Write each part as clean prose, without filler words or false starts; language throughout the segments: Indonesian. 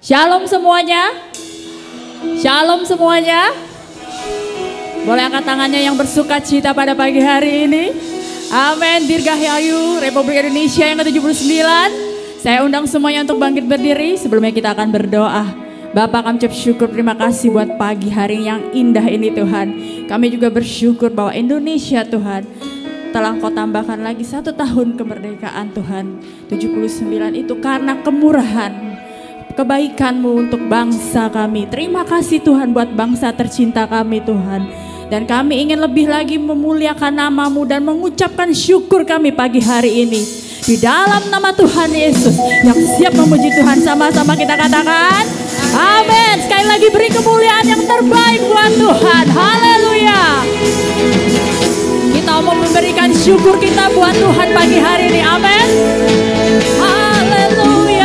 Shalom semuanya. Shalom semuanya. Boleh angkat tangannya yang bersuka cita pada pagi hari ini. Amin. Dirgahayu Republik Indonesia yang ke-79. Saya undang semuanya untuk bangkit berdiri. Sebelumnya kita akan berdoa. Bapak, kami ucap syukur, terima kasih buat pagi hari yang indah ini Tuhan. Kami juga bersyukur bahwa Indonesia Tuhan telah Kau tambahkan lagi 1 tahun kemerdekaan Tuhan. 79 itu karena kemurahan, kebaikan-Mu untuk bangsa kami. Terima kasih Tuhan buat bangsa tercinta kami Tuhan. Dan kami ingin lebih lagi memuliakan nama-Mu dan mengucapkan syukur kami pagi hari ini. Di dalam nama Tuhan Yesus yang siap memuji Tuhan, sama-sama kita katakan amin. Sekali lagi beri kemuliaan yang terbaik buat Tuhan. Haleluya. Kita mau memberikan syukur kita buat Tuhan pagi hari ini. Amin. Haleluya.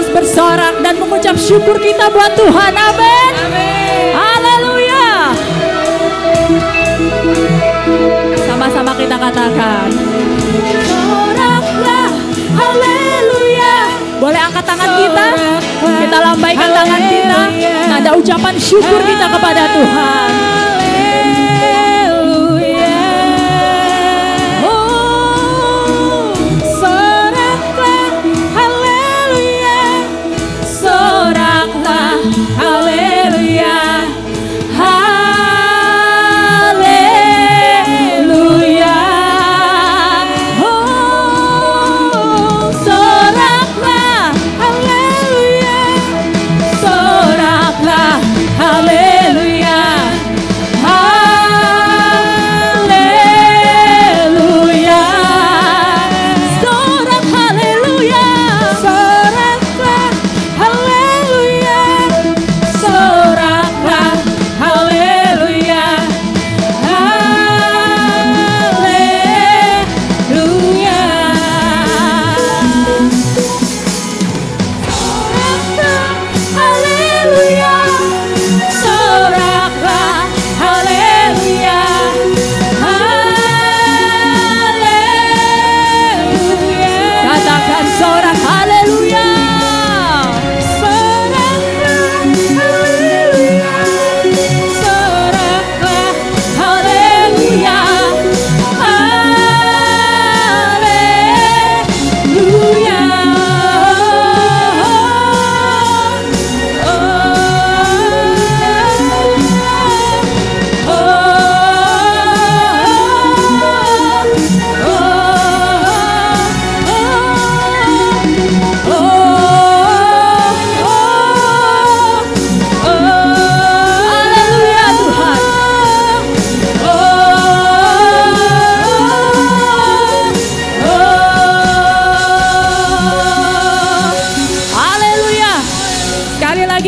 Bersorak dan mengucap syukur kita buat Tuhan. Amin. Haleluya. Sama-sama kita katakan soraklah haleluya. Boleh angkat tangan kita, kita lambaikan tangan kita, tanda ucapan syukur kita kepada Tuhan. Haleluya.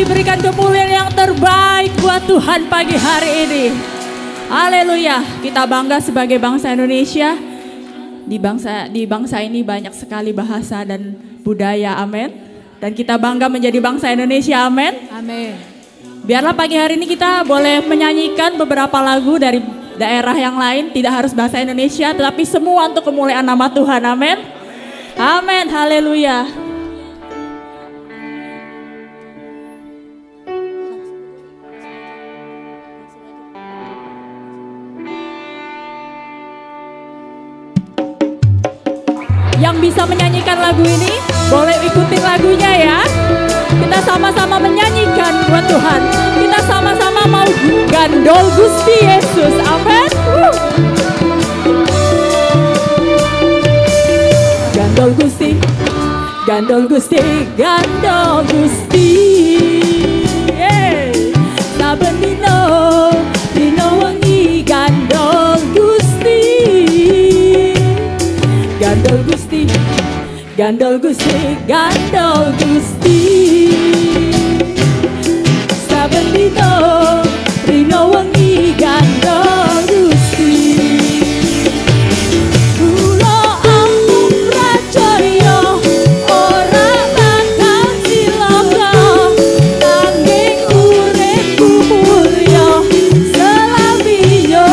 lagi berikan kemuliaan yang terbaik buat Tuhan pagi hari ini. Haleluya, kita bangga sebagai bangsa Indonesia. Di bangsa ini banyak sekali bahasa dan budaya, amin. Dan kita bangga menjadi bangsa Indonesia, amin. Amin. Biarlah pagi hari ini kita boleh menyanyikan beberapa lagu dari daerah yang lain. Tidak harus bahasa Indonesia, tetapi semua untuk kemuliaan nama Tuhan, amin. Amin, haleluya. Yang bisa menyanyikan lagu ini, boleh ikutin lagunya ya. Kita sama-sama menyanyikan buat Tuhan. Kita sama-sama mau gandol Gusti Yesus. Amin. Gandol Gusti, gandol Gusti, gandol Gusti. Saben dino, dino wengi gandol Gusti. Gandol Gusti, gandol Gusti, gandol Gusti. Saben dino, dino wengi gandol Gusti. Kula ampun pracaya ora bakal cilaka, nanging uripku mulya selaminya.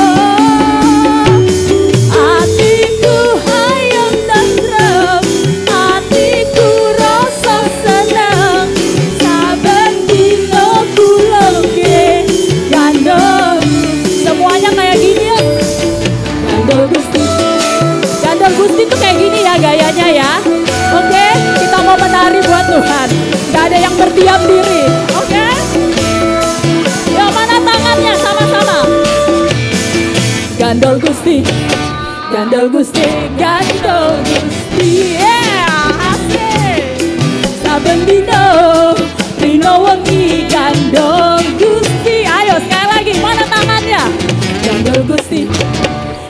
Atiku hayang tentrem, atiku rasa seneng, saben dina kula gandol. Semuanya kayak gini ya. Gandol Gusti. Gandol Gusti tuh kayak gini ya gayanya ya. Oke, kita mau menari buat Tuhan. Gak ada yang berdiam diri. Oke. Yuk, mana tangannya sama-sama. Gandol Gusti. Gandol Gusti, gandol Gusti. Yeah, asik. Saben dino, dino wengi gandol Gusti. Ayo sekali lagi, mana tangannya? Gandol Gusti,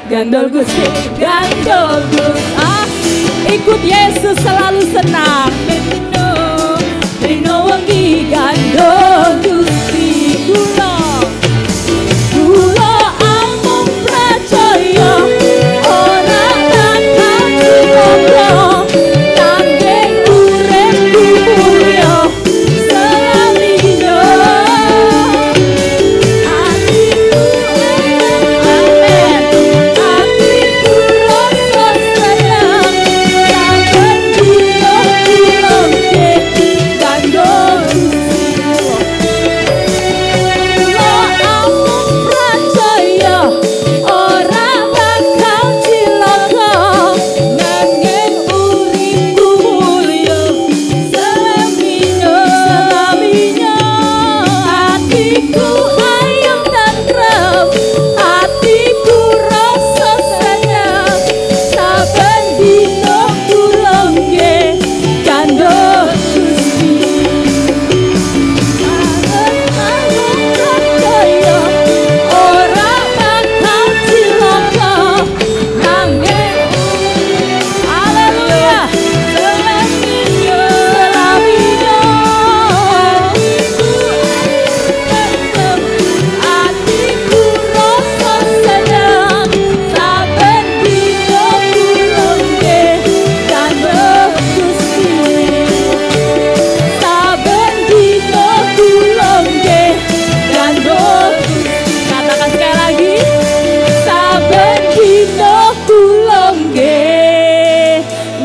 gandol Gusti, gandol Gusti. Ikut Yesus selalu senang. Dino, dino wengi gandol Gusti. Kula ampun pracaya ora bakal cilaka, nanging uripku mulya selaminya. Atiku amen, atiku rasa seneng, saben dina kula gandol Gusti. Kula ampun pracaya ora bakal cilaka, nanging uripku mulya selaminya. Atiku hayang tentrem, atiku rasa seneng, saben dina kula gandol Gusti. Ora bakal cilaka, nanging haleluya selaminya. Atiku rasa seneng, saben dina kula gandol Gusti. Saben dina kula gandol Gusti. Katakan sekali lagi. Saben dina kula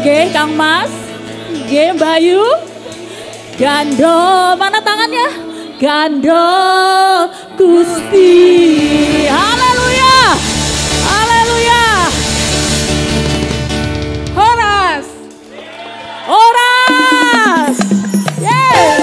nggih Kang Mas, nggih Bayu. Gandol, mana tangannya? Gandol Gusti. Haleluya. Haleluya. Horas. Horas. Yes.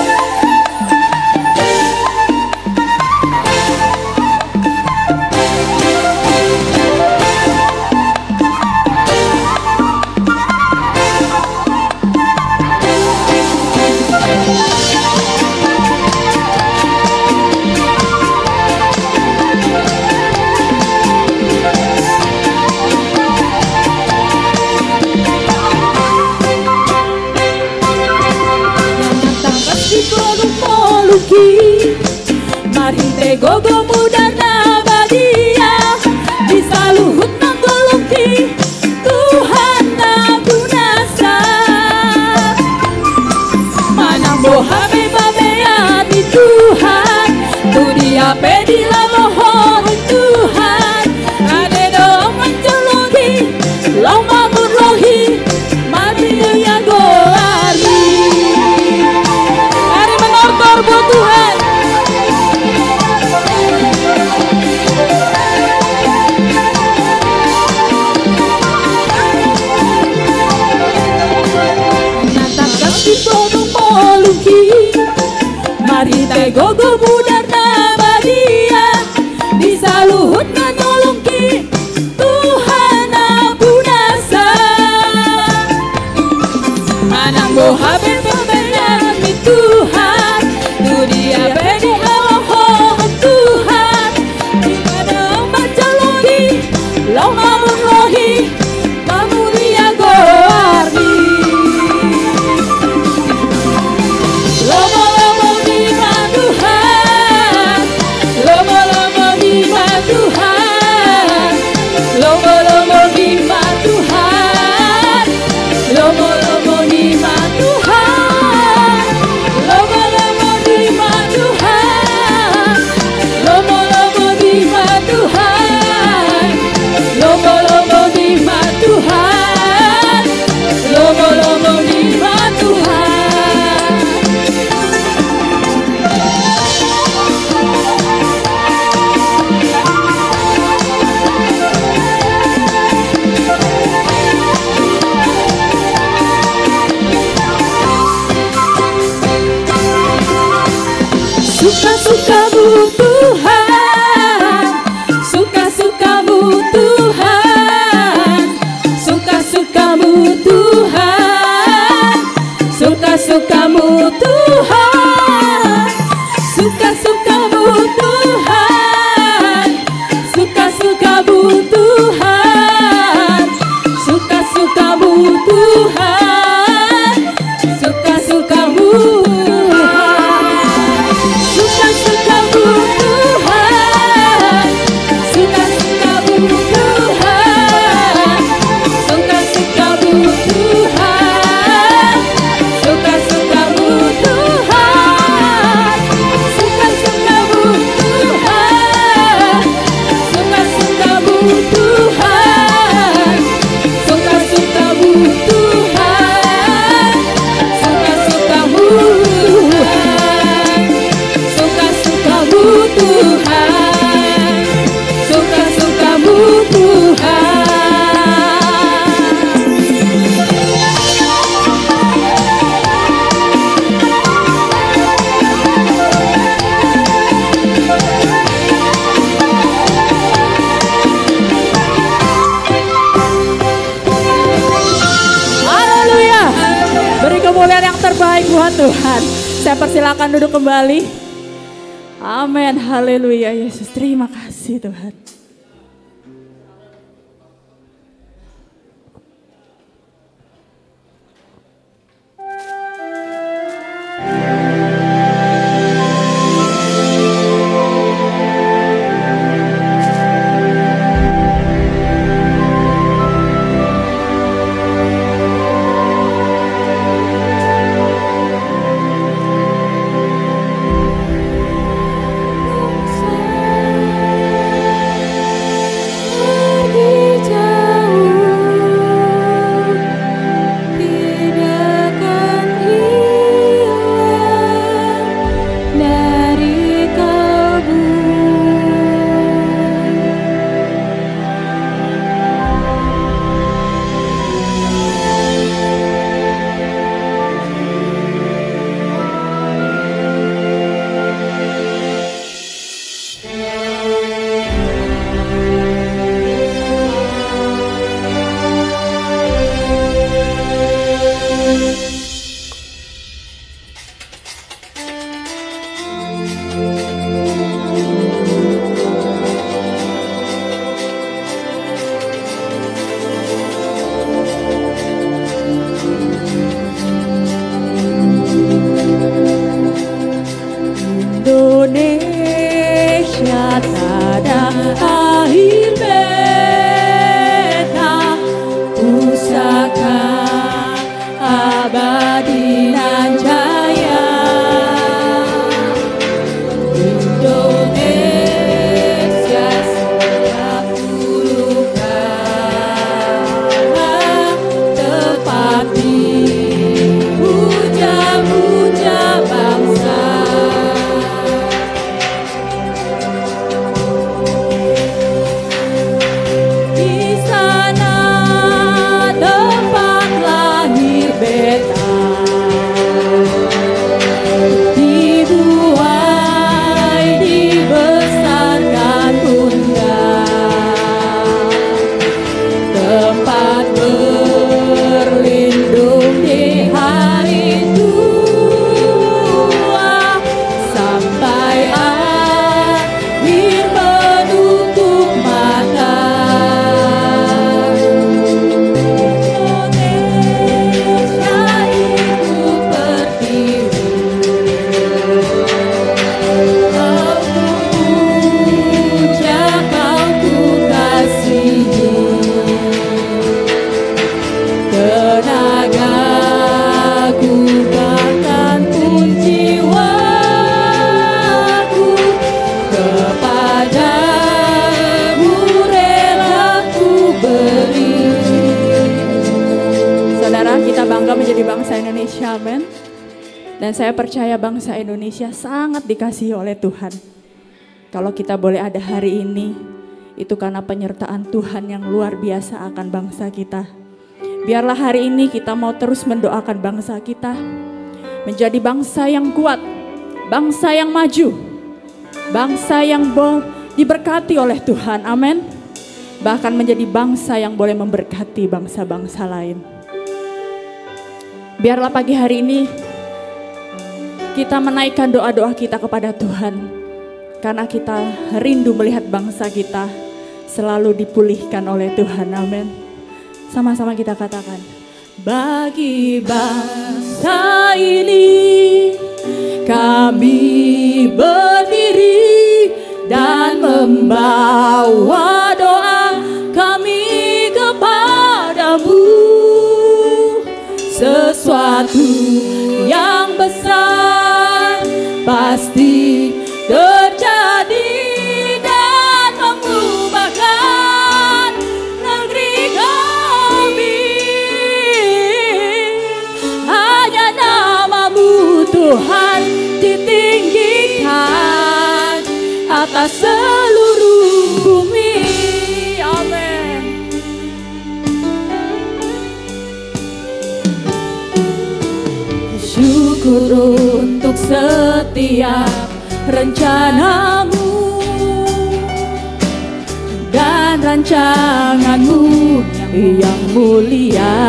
molungki marhinte gogo muda na badia disaluhut na golungki Tuhan na bunasa mana bohame babea di Tuhan dunia pedila mohon Tuhan ade dong mencolongi loma murlohi madia ya goari hari menortor buat Tuhan nantakas di todong molungki marhinte gogo mudar na badia disaluhut na nyolongki Tuhan na bunasa manang bohaben pembenan mi Tuhan dunia bedi aloho Tuhan dimana baca lohi lau amun lohi mamulia goarni lomo-lomo di Tuhan lomo-lomo di Tuhan lomo-lomo di Tuhan lomo-lomo di Tuhan lomo-lomo di Tuhan lomo-lomo di Tuhan lomo-lomo di Tuhan lomo-lomo di Tuhan suka-sukamu Tuhan suka-sukamu Tuhan suka-sukamu Tuhan suka-sukamu Tuhan suka-sukamu Tuhan suka-sukamu Tuhan suka-sukamu Tuhan suka-sukamu suka-sukamu Tuhan suka-sukamu Tuhan suka-sukamu Tuhan suka-sukamu Tuhan suka-sukamu Tuhan suka-sukamu Tuhan suka-sukamu Tuhan suka-sukamu suka-sukamu Tuhan suka-sukamu Tuhan Haleluya. Beri kemuliaan yang terbaik buat Tuhan. Saya persilakan duduk kembali. Amin, haleluya Yesus, terima kasih Tuhan. pimpinan jaya Indonesia setiap puluhan tepat dipuja-puja bangsa. Di sana tempat lahir beta, dibuai dibesarkan bunda, tempat berlindung di hari tua sampai akhir menutup mata. Indonesia itu berdiri, kau puja, kau ku kasihi, tenagaku bahkan pun jiwaku kepadamu rela ku beri. Saudara, kita bangga menjadi bangsa Indonesia, amin. Dan saya percaya bangsa Indonesia sangat dikasihi oleh Tuhan. Kalau kita boleh ada hari ini, itu karena penyertaan Tuhan yang luar biasa akan bangsa kita. Biarlah hari ini kita mau terus mendoakan bangsa kita menjadi bangsa yang kuat, bangsa yang maju, bangsa yang diberkati oleh Tuhan, amin. Bahkan menjadi bangsa yang boleh memberkati bangsa-bangsa lain. Biarlah pagi hari ini kita menaikkan doa-doa kita kepada Tuhan, karena kita rindu melihat bangsa kita selalu dipulihkan oleh Tuhan, amin. Sama-sama kita katakan, bagi bangsa ini kami berdiri dan membawa doa kami kepadamu. Sesuatu yang besar pasti terjadi dan mengubahkan negeri kami. Hanya namamu Tuhan ditinggikan atas seluruh bumi, amin. Syukur untuk setiap rencanamu dan rancanganmu yang mulia.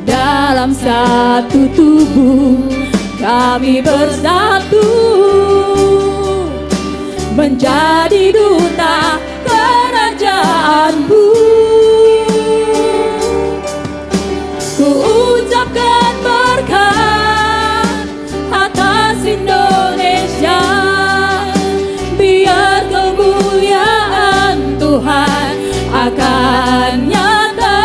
Dalam satu tubuh kami bersatu menjadi duta kerajaanmu. Ku ucapkan berkat atas Indonesia, biar kemuliaan Tuhan akan nyata.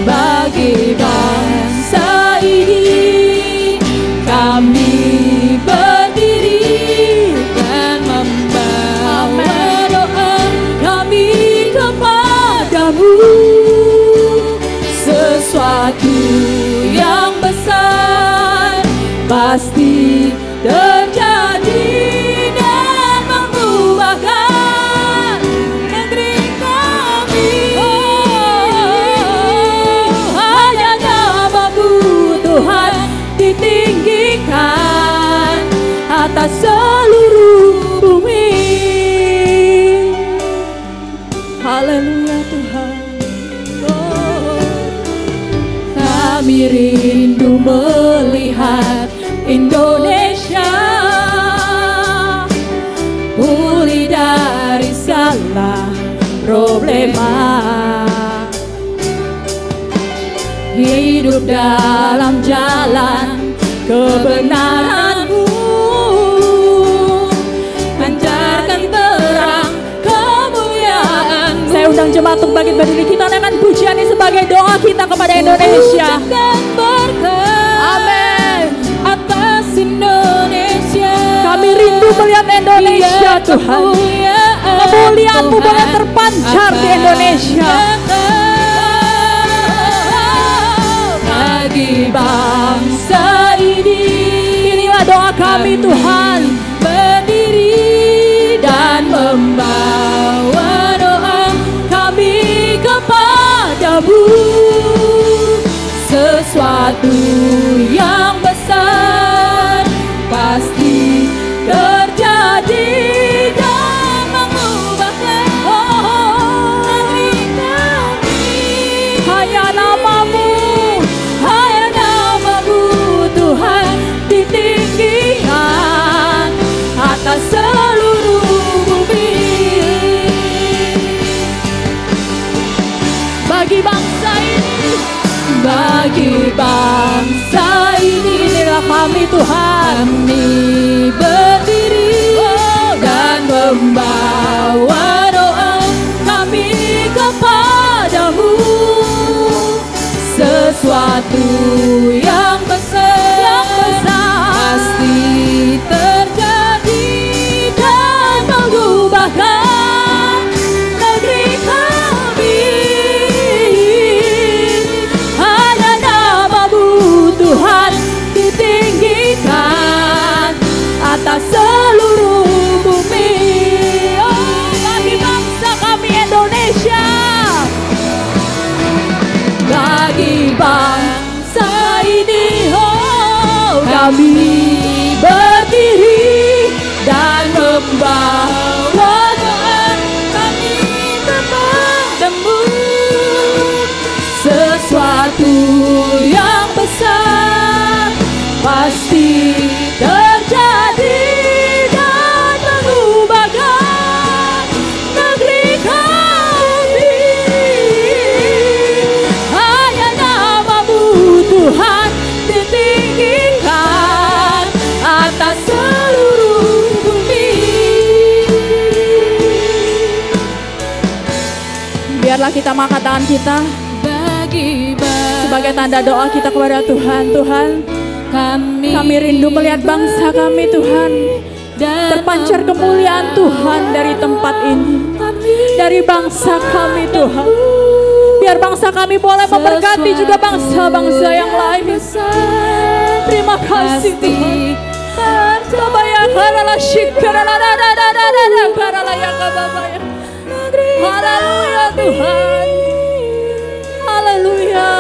Bagi bangsa ini kami berdiri dan membawa doa kami kepadamu. Sesuatu yang besar pasti terjadi dan mengubahkan negeri kami. Hanya namamu Tuhan ditinggikan atas seluruh bumi. Haleluya Tuhan. Kami rindu melihat Indonesia pulih dari segala problema, hidup dalam jalan kebenaran-Mu, pancarkan terang kemuliaan-Mu. Saya undang jemaat untuk bangkit berdiri, kita naikkan pujian ini sebagai doa kita kepada Indonesia. Amin. Atas Indonesia, kami rindu melihat Indonesia Tuhan. Kemuliaan-Mu boleh terpancar di Indonesia. Bagi bangsa ini, inilah doa kami Tuhan. Berdiri dan membawa doa kami kepadamu. Sesuatu yang besar pasti terjadi dan mengubahkan negeri kami. Hanya nama-Mu Tuhan ditinggikan atas seluruh bumi. Bagi bangsa ini, inilah kami Tuhan. Kami berdiri dan membawa doa kami kepadamu. Sesuatu yang besar pasti terjadi dan mengubahkan negeri kami. Hanya nama-Mu Tuhan ditinggikan atas seluruh bumi. Oh, bagi bangsa kami Indonesia, bagi bangsa ini, kami berdiri dan membawa doa kami kepadamu. Sesuatu yang besar pasti terjadi dan mengubahkan negeri kami. Hanya nama-Mu Tuhan ditinggikan atas seluruh bumi. biarlah kita mengangkat tangan kita sebagai tanda doa kita kepada Tuhan. Tuhan, kami rindu melihat bangsa kami Tuhan, terpancar kemuliaan Tuhan dari tempat ini, dari bangsa kami Tuhan. Biar bangsa kami boleh memberkati juga bangsa-bangsa yang lain. Terima kasih Tuhan. Haleluya Tuhan. Haleluya.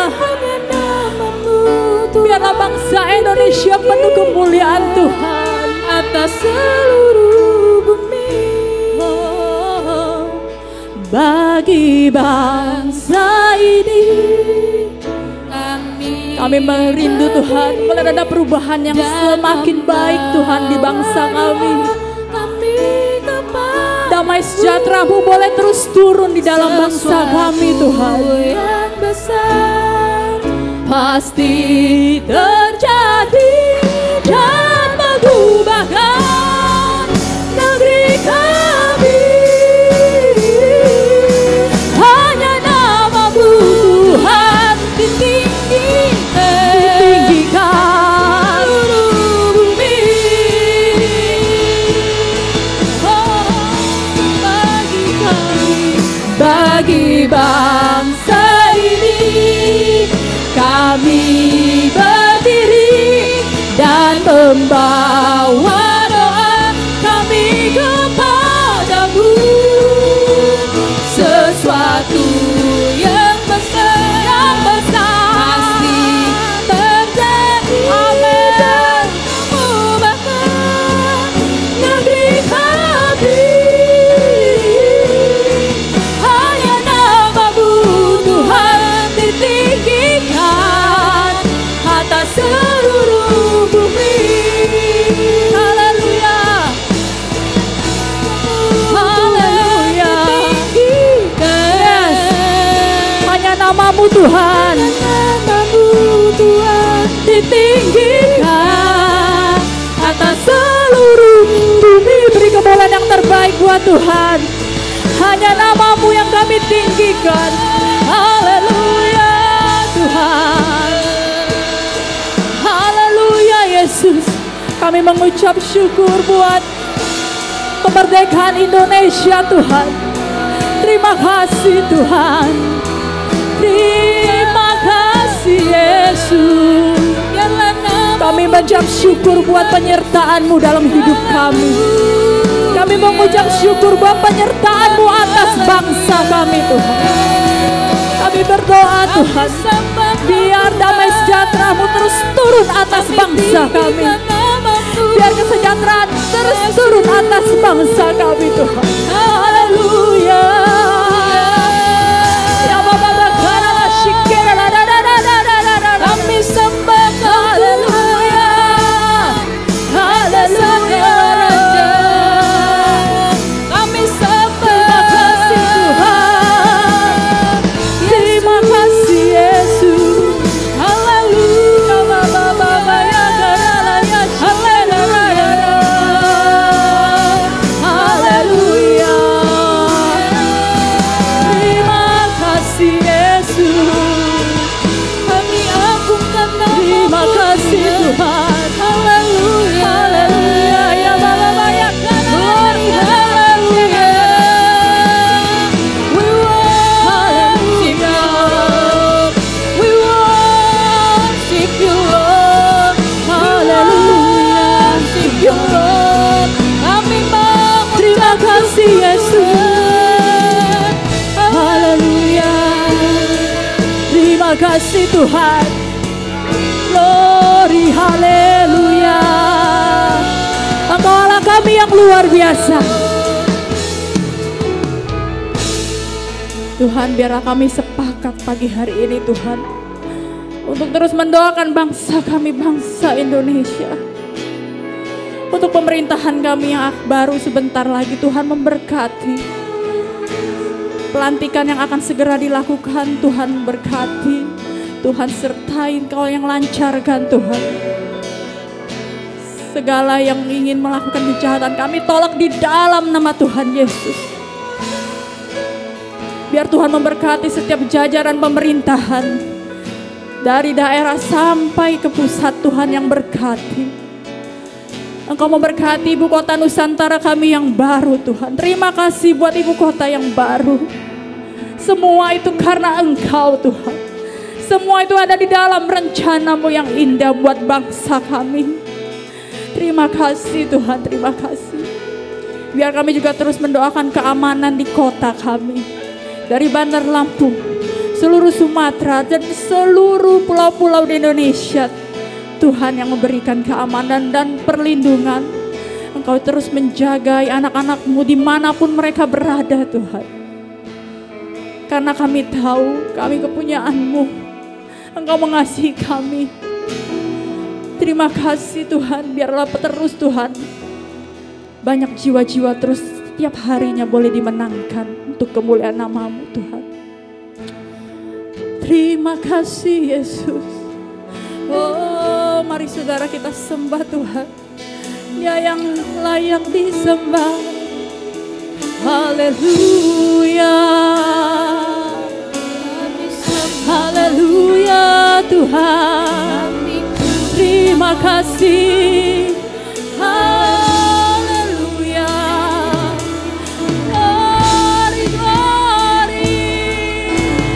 Biarlah bangsa Indonesia penuh kemuliaan Tuhan atas seluruh bumi. Bagi bangsa ini kami merindu Tuhan, melihat ada perubahan yang semakin baik Tuhan di bangsa kami. Damai sejahtera-Mu boleh terus turun di dalam bangsa kami Tuhan. Yang besar pasti terjadi dan mengubahkan negeri kami. Hanya nama-Mu Tuhan ditinggikan seluruh bumi. Bagi bangsa ini kami berdiri dan membawa doa kami kepadamu. Sesuatu yang besar pasti terjadi. Amin. Dan mengubahkan negeri kami. Hanya nama-Mu Tuhan ditinggikan atas seluruh bumi. Haleluya. Haleluya. Yes. Hanya nama-Mu Tuhan. nama-Mu Tuhan ditinggikan atas seluruh bumi. Beri kemuliaan yang terbaik buat Tuhan. hanya nama-Mu yang kami tinggikan. Haleluya Tuhan. Haleluya Yesus. Kami mengucap syukur buat kemerdekaan Indonesia Tuhan. Terima kasih Tuhan. Terima kasih Yesus. Kami mengucap syukur buat penyertaan-Mu dalam hidup kami. Kami mengucap syukur buat penyertaan-Mu atas bangsa kami Tuhan. Kami berdoa Tuhan, biar damai sejahtera-Mu terus turun atas bangsa kami. Biar kesejahteraan terus turun atas bangsa kami Tuhan. Haleluya. Ya Bapa Bagara Shikera kami sembah haleluya. Haleluya. Kami sembah kasih Tuhan. Terima kasih Yesus. Haleluya. Bapa ya garala ya haleluya. Haleluya. Terima kasih Yesus. Kami agungkan nama-Mu. Terima kasih Tuhan. Haleluya. Haleluya. Ya Bapa ya glory haleluya. We worship you. We worship you Lord. Haleluya. Worship you Lord. Kami mengucap terima kasih Yesus. Haleluya. Terima kasih Tuhan. Glory haleluya. Engkau Allah kami yang luar biasa. Tuhan, biarlah kami sepakat pagi hari ini Tuhan, untuk terus mendoakan bangsa kami, bangsa Indonesia. Untuk pemerintahan kami yang baru sebentar lagi Tuhan memberkati. Pelantikan yang akan segera dilakukan Tuhan berkati. Tuhan sertai, Engkau yang lancarkan Tuhan. Segala yang ingin melakukan kejahatan kami tolak di dalam nama Tuhan Yesus. Biar Tuhan memberkati setiap jajaran pemerintahan, dari daerah sampai ke pusat Tuhan yang berkati. Engkau memberkati ibu kota Nusantara kami yang baru Tuhan. Terima kasih buat ibu kota yang baru. Semua itu karena Engkau Tuhan. Semua itu ada di dalam rencana-Mu yang indah buat bangsa kami. Terima kasih Tuhan, terima kasih. Biar kami juga terus mendoakan keamanan di kota kami. Dari Bandar Lampung, seluruh Sumatera, dan seluruh pulau-pulau di Indonesia. Tuhan yang memberikan keamanan dan perlindungan. Engkau terus menjaga anak-anak-Mu dimanapun mereka berada Tuhan. Karena kami tahu kami kepunyaan-Mu. Engkau mengasihi kami. Terima kasih Tuhan. Biarlah terus Tuhan, banyak jiwa-jiwa terus setiap harinya boleh dimenangkan untuk kemuliaan nama-Mu Tuhan. Terima kasih Yesus. Oh, mari saudara kita sembah Tuhan. Dia yang layak disembah. Haleluya. Haleluya Tuhan. Terima kasih. Haleluya. Glory, glory.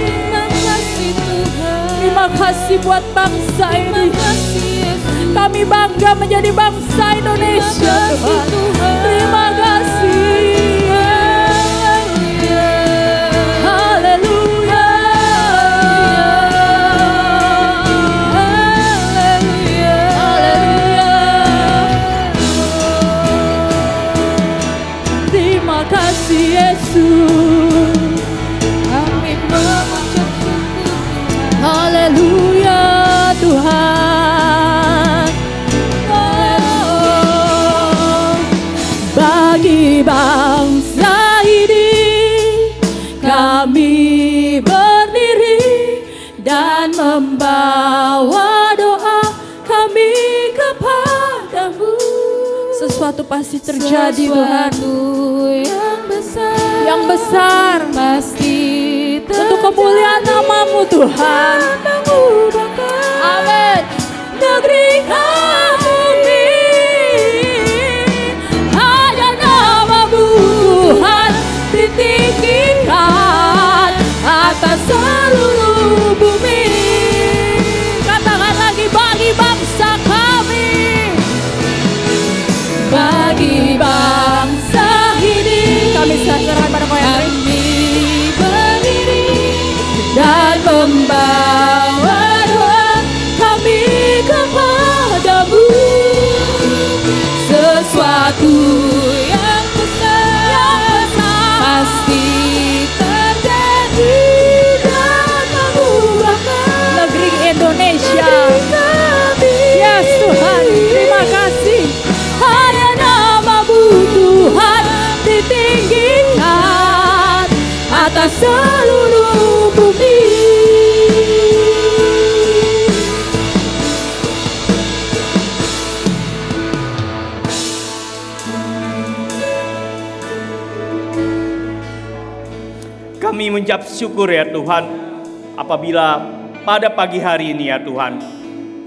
Terima kasih Tuhan. Terima kasih buat bangsa ini. Kami bangga menjadi bangsa Indonesia Tuhan. Terima kasih. Yesus, kami mengucap syukur. Haleluya Tuhan. Oh, bagi bangsa ini kami berdiri dan membawa doa kami kepadamu. Sesuatu pasti terjadi Tuhan. yang besar, pasti untuk kemuliaan nama-Mu Tuhan. Amin. Negeri kami, hanya nama-Mu Tuhan ditinggikan atas seluruh bumi. Katakan lagi, bagi bangsa kami, Bagi bangsa ini kami serahkan pada Kau yang baik. kami berdiri dan membawa doa kami kepadamu. Sesuatu yang besar pasti terjadi dan mengubahkan Negeri Indonesia. kami. Yes Tuhan, terima kasih. Hanya nama-Mu Tuhan ditinggikan atas seluruh bumi. Kami mengucap syukur ya Tuhan, apabila pada pagi hari ini ya Tuhan,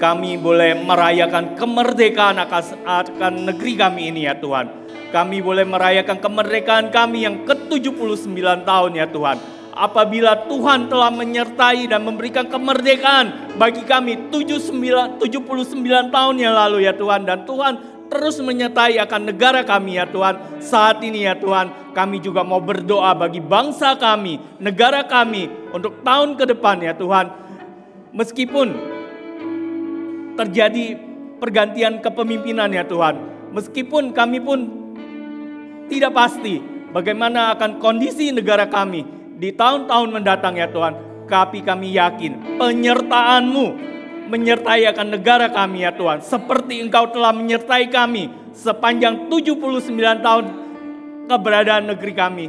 kami boleh merayakan kemerdekaan akan negeri kami ini ya Tuhan. Kami boleh merayakan kemerdekaan kami yang ke-79 tahun ya Tuhan. Apabila Tuhan telah menyertai dan memberikan kemerdekaan bagi kami 79 tahun yang lalu ya Tuhan. Dan Tuhan terus menyertai akan negara kami ya Tuhan. Saat ini ya Tuhan, kami juga mau berdoa bagi bangsa kami, negara kami untuk tahun ke depan ya Tuhan. Meskipun terjadi pergantian kepemimpinan ya Tuhan. Meskipun kami pun tidak pasti bagaimana akan kondisi negara kami di tahun-tahun mendatang ya Tuhan. Tapi kami yakin penyertaan-Mu menyertai akan negara kami ya Tuhan. Seperti Engkau telah menyertai kami sepanjang 79 tahun keberadaan negeri kami.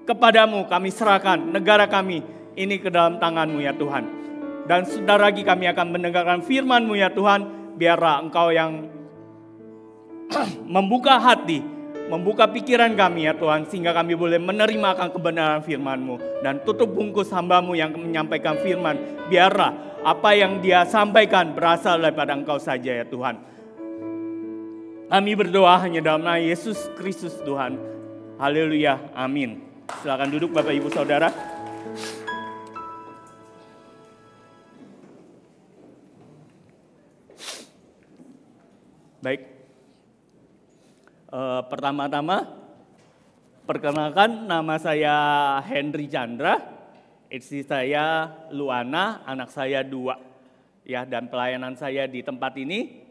Kepadamu kami serahkan negara kami ini ke dalam tangan-Mu ya Tuhan. Dan sebentar lagi kami akan mendengarkan firman-Mu ya Tuhan. Biarlah Engkau yang membuka hati, membuka pikiran kami ya Tuhan. Sehingga kami boleh menerima akan kebenaran firman-Mu. Dan tutup bungkus hamba-Mu yang menyampaikan firman. Biarlah apa yang dia sampaikan berasal daripada Engkau saja ya Tuhan. Kami berdoa hanya dalam nama Yesus Kristus Tuhan. Haleluya, amin. Silakan duduk Bapak Ibu Saudara. Baik, pertama-tama perkenalkan nama saya Henry Chandra, istri saya Luana, anak saya 2. Ya, dan pelayanan saya di tempat ini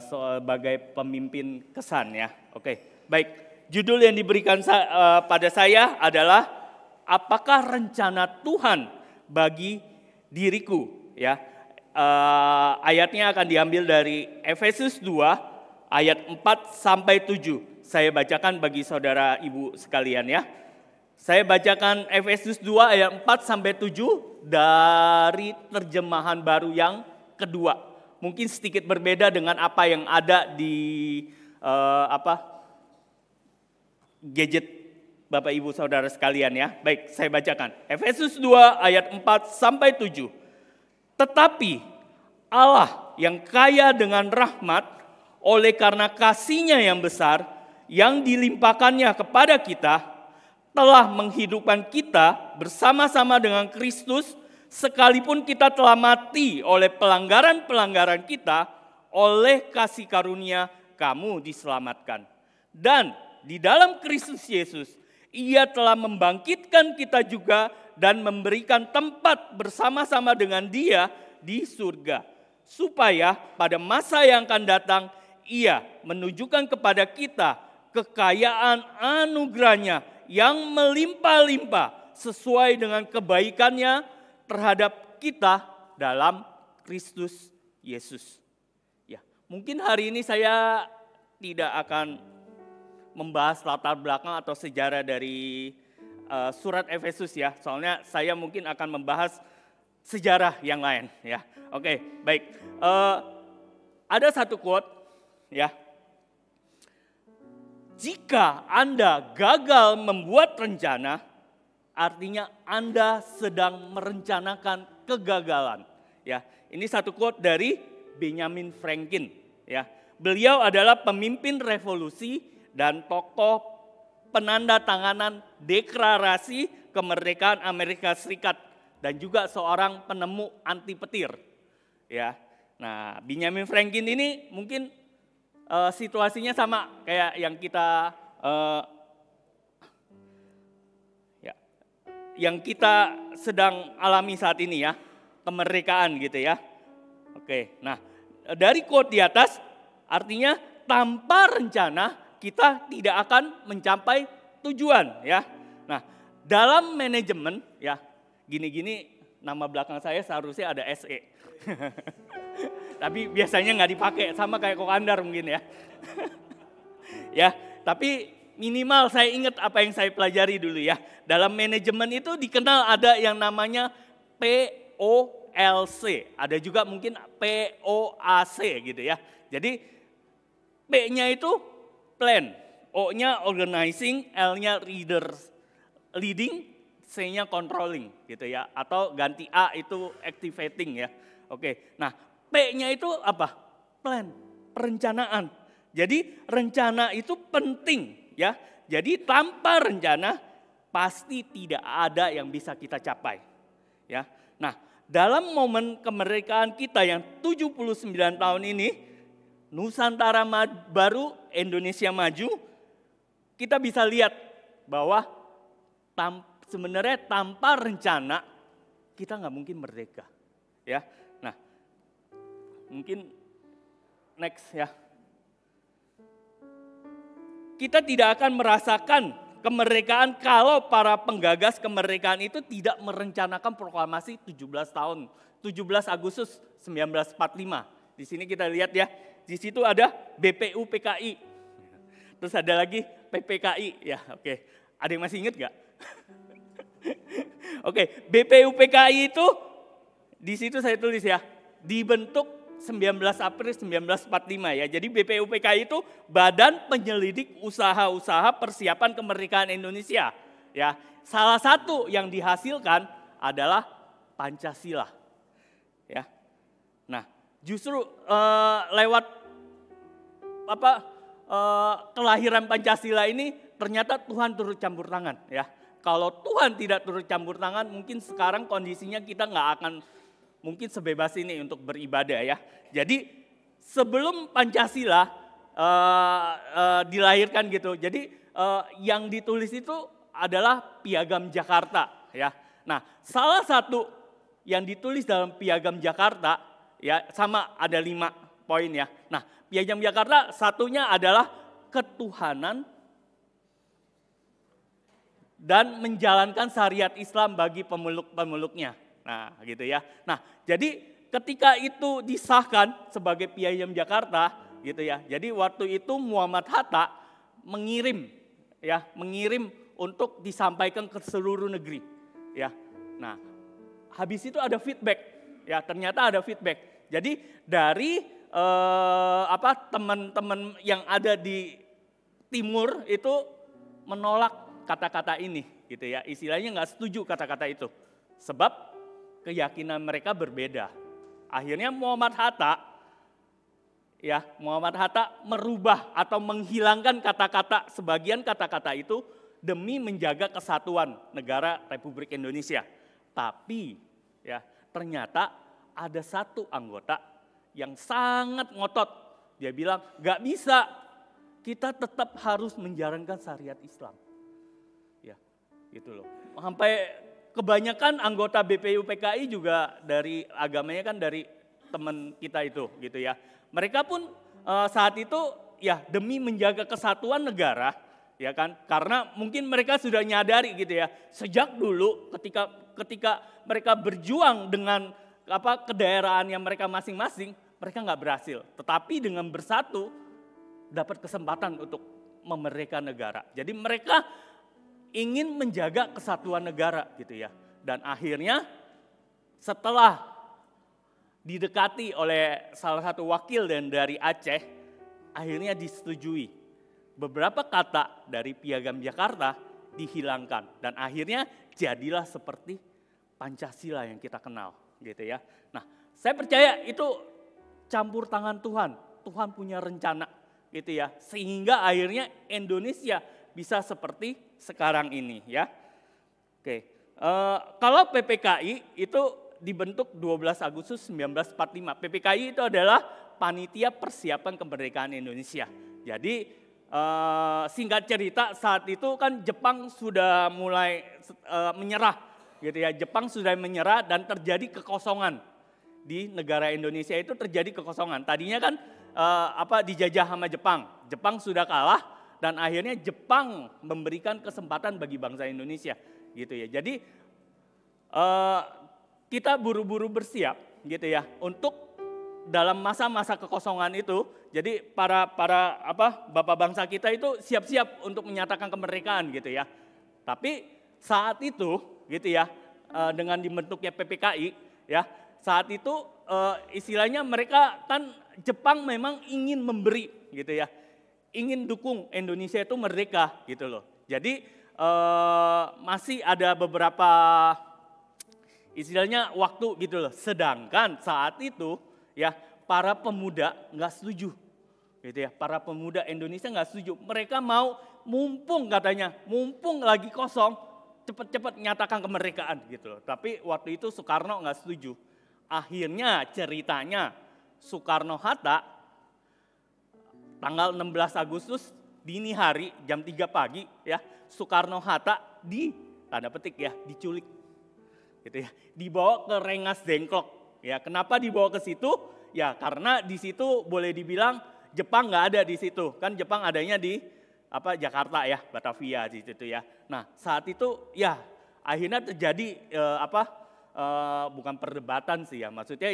sebagai pemimpin kesan ya. Oke, baik. Judul yang diberikan pada saya adalah apakah rencana Tuhan bagi diriku ya. Ayatnya akan diambil dari Efesus 2 ayat 4 sampai 7. Saya bacakan bagi saudara ibu sekalian ya. Saya bacakan Efesus 2 ayat 4 sampai 7 dari terjemahan baru yang kedua. Mungkin sedikit berbeda dengan apa yang ada di gadget Bapak Ibu Saudara sekalian ya. Baik, saya bacakan. Efesus 2 ayat 4 sampai 7. Tetapi Allah yang kaya dengan rahmat oleh karena kasih-Nya yang besar yang dilimpahkannya kepada kita telah menghidupkan kita bersama-sama dengan Kristus sekalipun kita telah mati oleh pelanggaran-pelanggaran kita, oleh kasih karunia kamu diselamatkan. Dan di dalam Kristus Yesus Ia telah membangkitkan kita juga dan memberikan tempat bersama-sama dengan Dia di surga. Supaya pada masa yang akan datang Ia menunjukkan kepada kita kekayaan anugerah-Nya yang melimpah-limpah sesuai dengan kebaikan-Nya terhadap kita dalam Kristus Yesus. Ya, mungkin hari ini saya tidak akan membahas latar belakang atau sejarah dari surat Efesus ya. Soalnya saya mungkin akan membahas sejarah yang lain ya. Oke, baik. Ada satu quote ya. jika Anda gagal membuat rencana, artinya Anda sedang merencanakan kegagalan. Ya, ini satu quote dari Benjamin Franklin. Ya, beliau adalah pemimpin revolusi dan tokoh penanda tanganan deklarasi kemerdekaan Amerika Serikat dan juga seorang penemu anti petir. Ya, nah Benjamin Franklin ini mungkin situasinya sama kayak yang kita yang kita sedang alami saat ini ya, kemerdekaan gitu ya. Oke, nah dari quote di atas artinya tanpa rencana kita tidak akan mencapai tujuan ya. Nah dalam manajemen ya, gini-gini nama belakang saya seharusnya ada SE. Tapi biasanya nggak dipakai, sama kayak Kokandar mungkin ya. Ya, tapi minimal saya ingat apa yang saya pelajari dulu ya. Dalam manajemen itu dikenal ada yang namanya POLC, ada juga mungkin POAC gitu ya. Jadi P-nya itu plan, O-nya organizing, L-nya leading, C-nya controlling gitu ya. Atau ganti A itu activating ya. Oke, nah P-nya itu apa? Plan, perencanaan. Jadi rencana itu penting ya. Jadi tanpa rencana pasti tidak ada yang bisa kita capai. Ya. Nah, dalam momen kemerdekaan kita yang 79 tahun ini, Nusantara baru, Indonesia maju, kita bisa lihat bahwa sebenarnya tanpa rencana kita nggak mungkin merdeka. Ya. Nah, mungkin next ya. Kita tidak akan merasakan kemerdekaan kalau para penggagas kemerdekaan itu tidak merencanakan proklamasi 17 tahun. 17 Agustus 1945. Di sini kita lihat ya, di situ ada BPUPKI. Terus ada lagi PPKI. Ya, oke. Ada yang masih ingat gak? Oke, BPUPKI itu di situ saya tulis ya, dibentuk 19 April 1945 ya. Jadi BPUPKI itu Badan Penyelidik Usaha-usaha Persiapan Kemerdekaan Indonesia. Ya, salah satu yang dihasilkan adalah Pancasila. Ya. Nah, justru lewat kelahiran Pancasila ini ternyata Tuhan turut campur tangan ya. Kalau Tuhan tidak turut campur tangan, mungkin sekarang kondisinya kita nggak akan mungkin sebebas ini untuk beribadah ya. Jadi sebelum Pancasila dilahirkan gitu, jadi yang ditulis itu adalah Piagam Jakarta ya. Nah salah satu yang ditulis dalam Piagam Jakarta ya sama ada 5 poin ya. Nah Piagam Jakarta satunya adalah ketuhanan dan menjalankan syariat Islam bagi pemeluk-pemeluknya. Nah gitu ya. Nah jadi ketika itu disahkan sebagai Piagam Jakarta gitu ya. Jadi waktu itu Muhammad Hatta mengirim untuk disampaikan ke seluruh negeri ya. Nah habis itu ada feedback ya, ternyata ada feedback. Jadi dari teman-teman yang ada di timur itu menolak kata-kata ini gitu ya. Istilahnya nggak setuju kata-kata itu. Sebab keyakinan mereka berbeda. Akhirnya Muhammad Hatta merubah atau menghilangkan kata-kata, sebagian kata-kata itu demi menjaga kesatuan negara Republik Indonesia. Tapi ya ternyata ada satu anggota yang sangat ngotot. Dia bilang gak bisa, kita tetap harus menjalankan syariat Islam. Ya, gitu loh. Sampai kebanyakan anggota BPUPKI juga dari agamanya kan dari teman kita itu gitu ya. Mereka pun saat itu ya demi menjaga kesatuan negara ya kan. Karena mungkin mereka sudah nyadari gitu ya. Sejak dulu ketika mereka berjuang dengan kedaerahan yang mereka masing-masing, mereka nggak berhasil. Tetapi dengan bersatu dapat kesempatan untuk memerdekakan negara. Jadi mereka ingin menjaga kesatuan negara gitu ya. Dan akhirnya setelah didekati oleh salah satu wakil dan dari Aceh, akhirnya disetujui beberapa kata dari Piagam Jakarta dihilangkan dan akhirnya jadilah seperti Pancasila yang kita kenal, gitu ya. Nah, saya percaya itu campur tangan Tuhan. Tuhan punya rencana, gitu ya, sehingga akhirnya Indonesia bisa seperti sekarang ini, ya. Oke, kalau PPKI itu dibentuk 12 Agustus 1945. PPKI itu adalah Panitia Persiapan Kemerdekaan Indonesia. Jadi singkat cerita saat itu kan Jepang sudah mulai menyerah, gitu ya. Jepang sudah menyerah dan terjadi kekosongan di negara Indonesia, itu terjadi kekosongan. Tadinya kan dijajah sama Jepang. Jepang sudah kalah dan akhirnya Jepang memberikan kesempatan bagi bangsa Indonesia, gitu ya. Jadi kita buru-buru bersiap, gitu ya, untuk dalam masa-masa kekosongan itu. Jadi para bapak bangsa kita itu siap-siap untuk menyatakan kemerdekaan, gitu ya. Tapi saat itu, gitu ya, dengan dibentuknya PPKI, ya, saat itu istilahnya mereka kan Jepang memang ingin memberi, gitu ya, ingin dukung Indonesia itu merdeka, gitu loh. Jadi masih ada beberapa istilahnya waktu, gitu loh. Sedangkan saat itu ya para pemuda nggak setuju, gitu ya. Para pemuda Indonesia nggak setuju. Mereka mau mumpung katanya, mumpung lagi kosong, cepat-cepat nyatakan kemerdekaan, gitu loh. Tapi waktu itu Soekarno nggak setuju. Akhirnya ceritanya Soekarno-Hatta tanggal 16 Agustus dini hari jam 3 pagi ya, Soekarno-Hatta tanda petik ya, diculik, gitu ya, dibawa ke Rengas Dengklok. Ya, kenapa dibawa ke situ? Ya karena di situ boleh dibilang Jepang nggak ada di situ, kan Jepang adanya di Jakarta ya, Batavia di situ ya. Nah saat itu ya akhirnya terjadi bukan perdebatan sih ya, maksudnya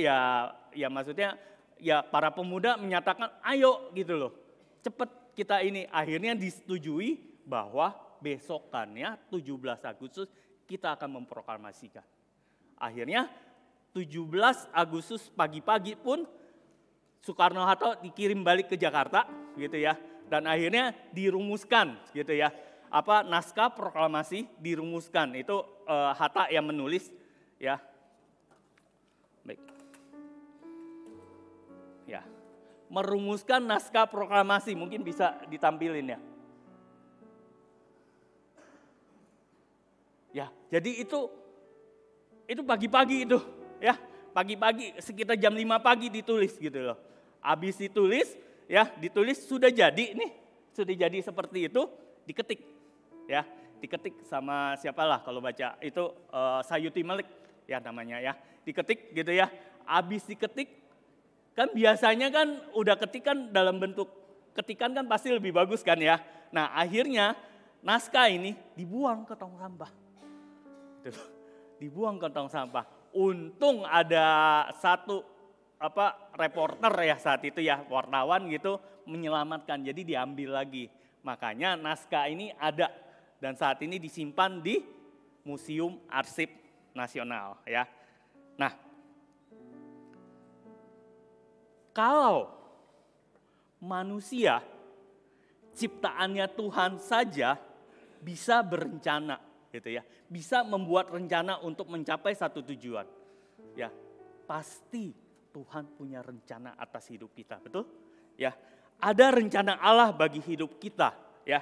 maksudnya para pemuda menyatakan ayo, gitu loh, cepet kita ini. Akhirnya disetujui bahwa besokannya 17 Agustus kita akan memproklamasikan. Akhirnya 17 Agustus pagi-pagi pun Soekarno-Hatta dikirim balik ke Jakarta, gitu ya, dan akhirnya dirumuskan, gitu ya, naskah proklamasi dirumuskan. Itu Hatta yang menulis, ya. Baik. Ya, merumuskan naskah proklamasi, mungkin bisa ditampilin ya. Ya, jadi itu pagi-pagi itu, ya, pagi-pagi sekitar jam 5 pagi ditulis, gitu loh. Habis ditulis, ya, ditulis sudah jadi nih, sudah jadi seperti itu, diketik, ya, diketik sama siapalah kalau baca itu Sayuti Malik, ya namanya ya, diketik, gitu ya. Habis diketik, kan biasanya kan udah ketikan dalam bentuk ketikan kan pasti lebih bagus kan ya. Nah akhirnya naskah ini dibuang ke tong sampah. Dibuang ke tong sampah. Untung ada satu reporter ya saat itu ya, wartawan gitu, menyelamatkan, jadi diambil lagi. Makanya naskah ini ada dan saat ini disimpan di Museum Arsip Nasional ya. Nah, kalau manusia ciptaannya Tuhan saja bisa berencana, gitu ya, bisa membuat rencana untuk mencapai satu tujuan, ya pasti Tuhan punya rencana atas hidup kita, betul? Ya, ada rencana Allah bagi hidup kita, ya.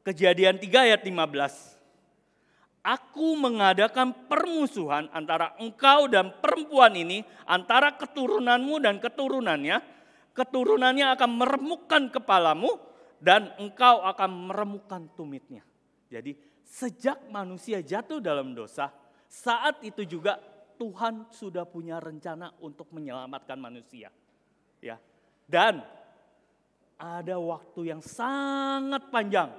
Kejadian 3 ayat 15. Aku mengadakan permusuhan antara engkau dan perempuan ini, antara keturunanmu dan keturunannya. Keturunannya akan meremukkan kepalamu dan engkau akan meremukkan tumitnya. Jadi sejak manusia jatuh dalam dosa, saat itu juga Tuhan sudah punya rencana untuk menyelamatkan manusia. Ya. Dan ada waktu yang sangat panjang,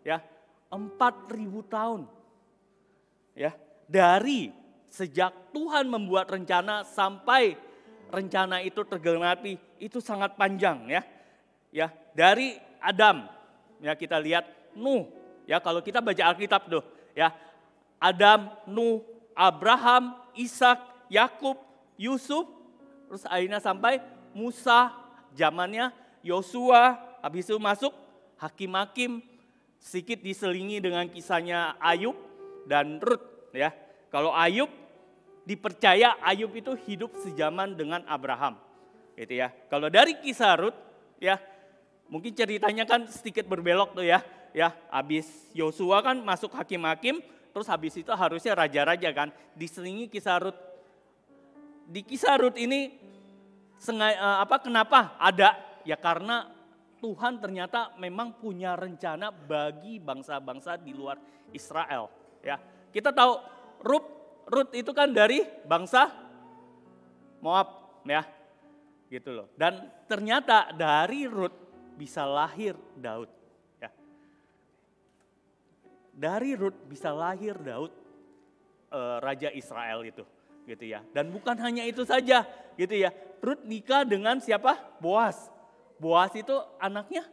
ya, 4.000 tahun. Ya, dari sejak Tuhan membuat rencana sampai rencana itu tergenapi itu sangat panjang ya. Ya, dari Adam ya kita lihat Nuh ya, kalau kita baca Alkitab tuh ya, Adam, Nuh, Abraham, Ishak, Yakub, Yusuf, terus akhirnya sampai Musa, zamannya Yosua, habis itu masuk Hakim-hakim sedikit diselingi dengan kisahnya Ayub dan Rut ya. Kalau Ayub dipercaya Ayub itu hidup sejaman dengan Abraham. Gitu ya. Kalau dari kisah Rut ya, mungkin ceritanya kan sedikit berbelok tuh ya. Ya, habis Yosua kan masuk hakim-hakim, terus habis itu harusnya raja-raja kan, diselingi kisah Rut. Di kisah Rut ini kenapa ada? Ya karena Tuhan ternyata memang punya rencana bagi bangsa-bangsa di luar Israel. Ya, kita tahu Rut itu kan dari bangsa Moab, ya, gitu loh. Dan ternyata dari Rut bisa lahir Daud. Ya. Dari Rut bisa lahir Daud, Raja Israel itu, gitu ya. Dan bukan hanya itu saja, gitu ya. Rut nikah dengan siapa? Boas. Boas itu anaknya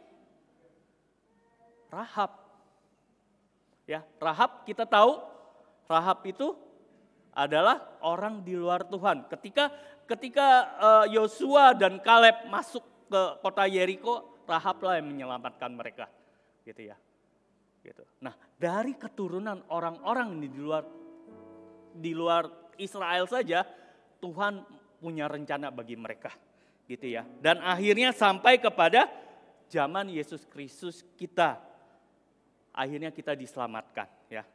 Rahab. Ya, Rahab kita tahu, Rahab itu adalah orang di luar Tuhan. Ketika Yosua dan Kaleb masuk ke kota Yeriko, Rahab lah yang menyelamatkan mereka, gitu ya. Gitu. Nah, dari keturunan orang-orang ini di luar Israel saja, Tuhan punya rencana bagi mereka. Gitu ya. Dan akhirnya sampai kepada zaman Yesus Kristus kita. Akhirnya kita diselamatkan ya.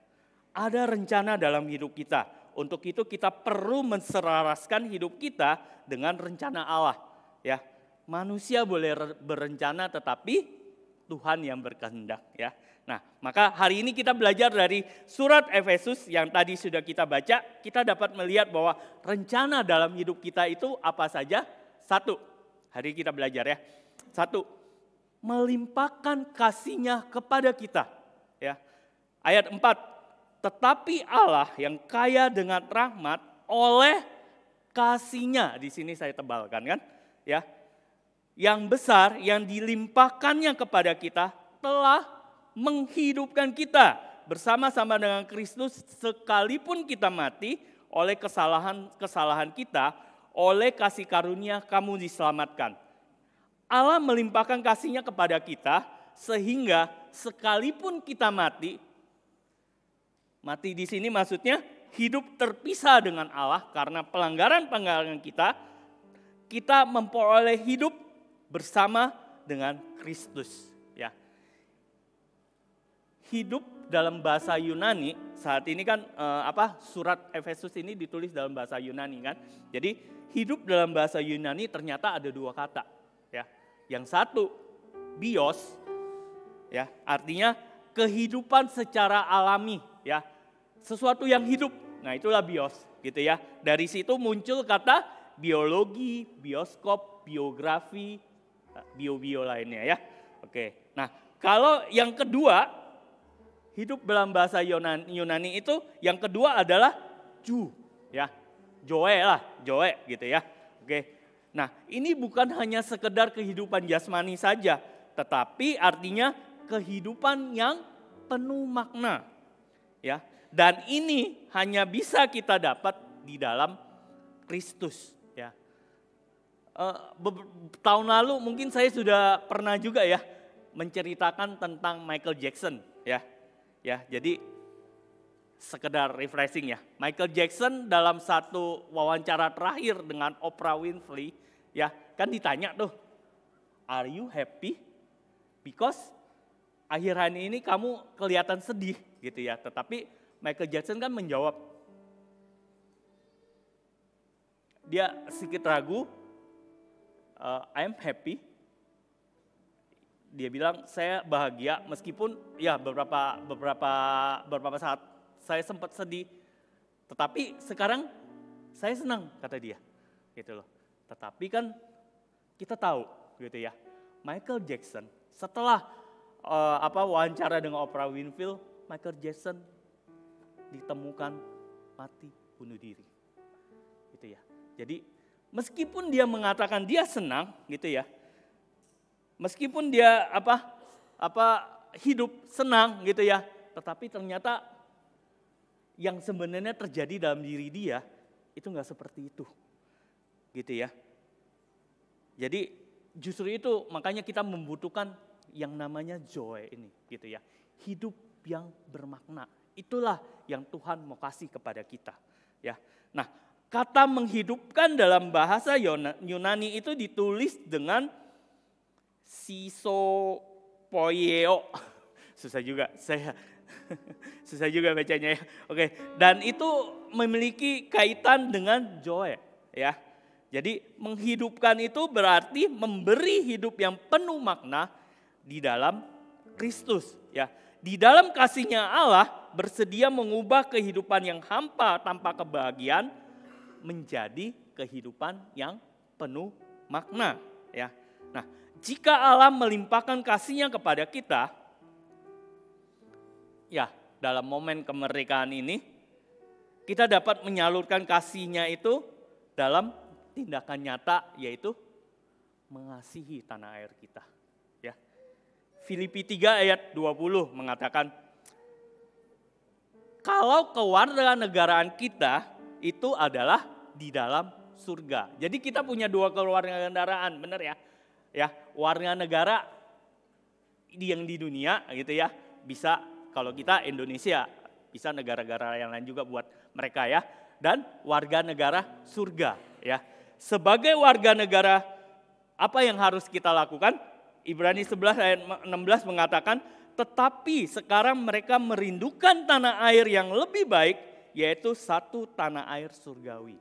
Ada rencana dalam hidup kita. Untuk itu kita perlu menselaraskan hidup kita dengan rencana Allah ya. Manusia boleh berencana tetapi Tuhan yang berkehendak ya. Nah, maka hari ini kita belajar dari surat Efesus yang tadi sudah kita baca, kita dapat melihat bahwa rencana dalam hidup kita itu apa saja? Satu, hari kita belajar ya. Satu, melimpahkan kasih-Nya kepada kita. Ya. Ayat 4, tetapi Allah yang kaya dengan rahmat oleh kasih-Nya, di sini saya tebalkan kan, ya. Yang besar yang dilimpahkannya kepada kita telah menghidupkan kita bersama-sama dengan Kristus sekalipun kita mati oleh kesalahan kita. Oleh kasih karunia kamu diselamatkan. Allah melimpahkan kasih-Nya kepada kita sehingga sekalipun kita mati di sini maksudnya hidup terpisah dengan Allah karena pelanggaran-pelanggaran kita memperoleh hidup bersama dengan Kristus. Ya. Hidup dalam bahasa Yunani saat ini kan surat Efesus ini ditulis dalam bahasa Yunani kan. Jadi hidup dalam bahasa Yunani ternyata ada dua kata ya. Yang satu bios ya, artinya kehidupan secara alami ya. Sesuatu yang hidup. Nah, itulah bios gitu ya. Dari situ muncul kata biologi, bioskop, biografi, bio lainnya ya. Oke. Nah, kalau yang kedua hidup dalam bahasa Yunani itu yang kedua adalah ya. Joe gitu ya. Oke. Nah, ini bukan hanya sekedar kehidupan jasmani saja, tetapi artinya kehidupan yang penuh makna. Ya. Dan ini hanya bisa kita dapat di dalam Kristus, ya. Tahun lalu mungkin saya sudah pernah juga ya menceritakan tentang Michael Jackson, ya. Ya, jadi sekedar refreshing ya. Michael Jackson dalam satu wawancara terakhir dengan Oprah Winfrey, ya, kan ditanya tuh, "Are you happy?" Because akhir-akhir ini kamu kelihatan sedih gitu ya. Tetapi Michael Jackson kan menjawab, dia sedikit ragu, "I'm happy." Dia bilang, "Saya bahagia meskipun ya beberapa saat saya sempat sedih, tetapi sekarang saya senang," kata dia. Gitu loh. Tetapi kan kita tahu gitu ya, Michael Jackson setelah wawancara dengan Oprah Winfrey, Michael Jackson ditemukan mati bunuh diri. Gitu ya. Jadi meskipun dia mengatakan dia senang gitu ya. Meskipun dia hidup senang gitu ya, tetapi ternyata yang sebenarnya terjadi dalam diri dia itu enggak seperti itu. Gitu ya. Jadi justru itu makanya kita membutuhkan yang namanya joy ini gitu ya. Hidup yang bermakna. Itulah yang Tuhan mau kasih kepada kita ya. Nah, kata menghidupkan dalam bahasa Yunani itu ditulis dengan sisopoieo. Susah juga susah juga bacanya ya. Oke, dan itu memiliki kaitan dengan joy ya. Jadi menghidupkan itu berarti memberi hidup yang penuh makna di dalam Kristus ya. Di dalam kasih-Nya Allah bersedia mengubah kehidupan yang hampa tanpa kebahagiaan menjadi kehidupan yang penuh makna ya. Nah, jika Allah melimpahkan kasih-Nya kepada kita, ya, dalam momen kemerdekaan ini, kita dapat menyalurkan kasih-Nya itu dalam tindakan nyata, yaitu mengasihi tanah air kita. Ya. Filipi 3 ayat 20 mengatakan, kalau kewarganegaraan kita itu adalah di dalam surga. Jadi kita punya dua kewarganegaraan, benar ya? Ya, warga negara yang di dunia gitu ya, bisa kalau kita Indonesia, bisa negara-negara yang lain juga buat mereka ya. Dan warga negara surga ya. Sebagai warga negara, apa yang harus kita lakukan? Ibrani 11 ayat 16 mengatakan, tetapi sekarang mereka merindukan tanah air yang lebih baik, yaitu satu tanah air surgawi.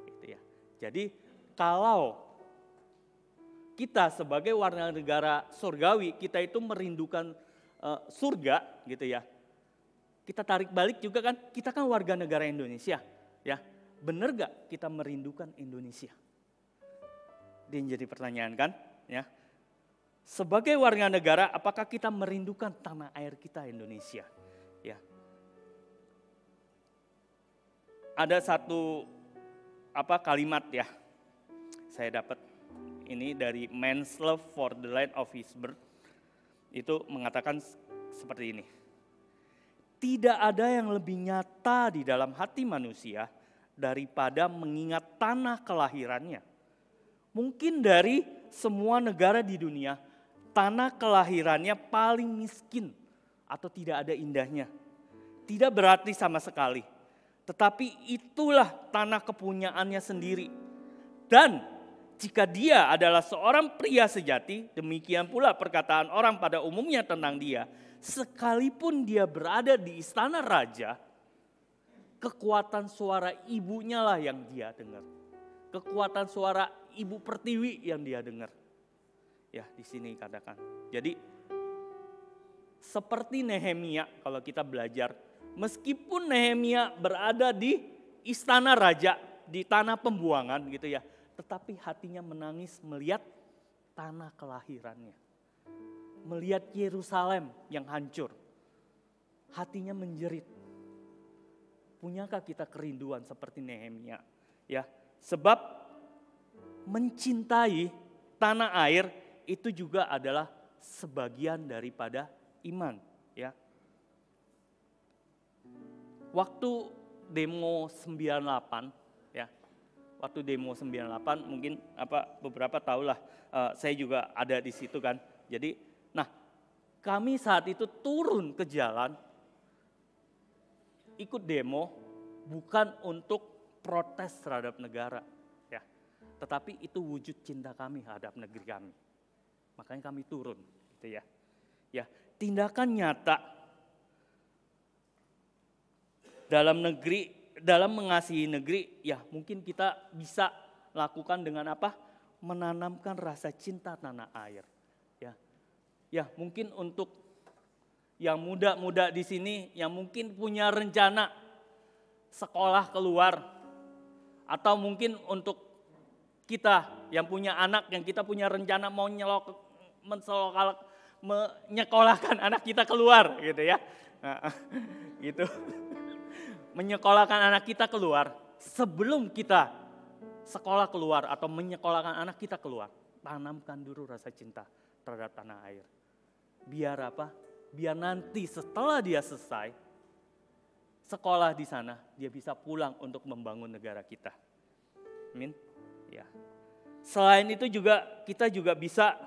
Gitu ya. Jadi kalau kita sebagai warga negara surgawi, kita itu merindukan surga gitu ya. Kita tarik balik juga kan, kita kan warga negara Indonesia ya. Benar gak kita merindukan Indonesia? Ini jadi pertanyaan kan ya. Sebagai warga negara, apakah kita merindukan tanah air kita Indonesia? Ya. Ada satu kalimat ya. Saya dapat ini dari Man's Love for the Land of His Birth. Itu mengatakan seperti ini. Tidak ada yang lebih nyata di dalam hati manusia daripada mengingat tanah kelahirannya. Mungkin dari semua negara di dunia, tanah kelahirannya paling miskin atau tidak ada indahnya. Tidak berarti sama sekali. Tetapi itulah tanah kepunyaannya sendiri. Dan jika dia adalah seorang pria sejati, demikian pula perkataan orang pada umumnya tentang dia, sekalipun dia berada di istana raja, kekuatan suara ibunya lah yang dia dengar. Kekuatan suara ibu pertiwi yang dia dengar. Ya, di sini katakan. Jadi seperti Nehemia kalau kita belajar, meskipun Nehemia berada di istana raja, di tanah pembuangan gitu ya, tetapi hatinya menangis melihat tanah kelahirannya. Melihat Yerusalem yang hancur. Hatinya menjerit. Punyakah kita kerinduan seperti Nehemia? Ya, sebab mencintai tanah air itu juga adalah sebagian daripada iman, ya. Waktu demo 98 ya. Waktu demo 98 mungkin beberapa tahulah, saya juga ada di situ kan. Jadi, nah kami saat itu turun ke jalan ikut demo bukan untuk protes terhadap negara ya. Tetapi itu wujud cinta kami terhadap negeri kami. Makanya kami turun gitu ya. Ya, tindakan nyata dalam negeri, dalam mengasihi negeri, ya mungkin kita bisa lakukan dengan apa? Menanamkan rasa cinta tanah air. Ya mungkin untuk yang muda-muda di sini, yang mungkin punya rencana sekolah keluar, atau mungkin untuk kita yang punya anak, yang kita punya rencana mau menyekolahkan anak kita keluar, gitu ya, nah, gitu. Menyekolahkan anak kita keluar, sebelum kita sekolah keluar atau menyekolahkan anak kita keluar, tanamkan dulu rasa cinta terhadap tanah air. Biar apa? Biar nanti setelah dia selesai sekolah di sana, dia bisa pulang untuk membangun negara kita. Amin. Ya. Selain itu juga kita juga bisa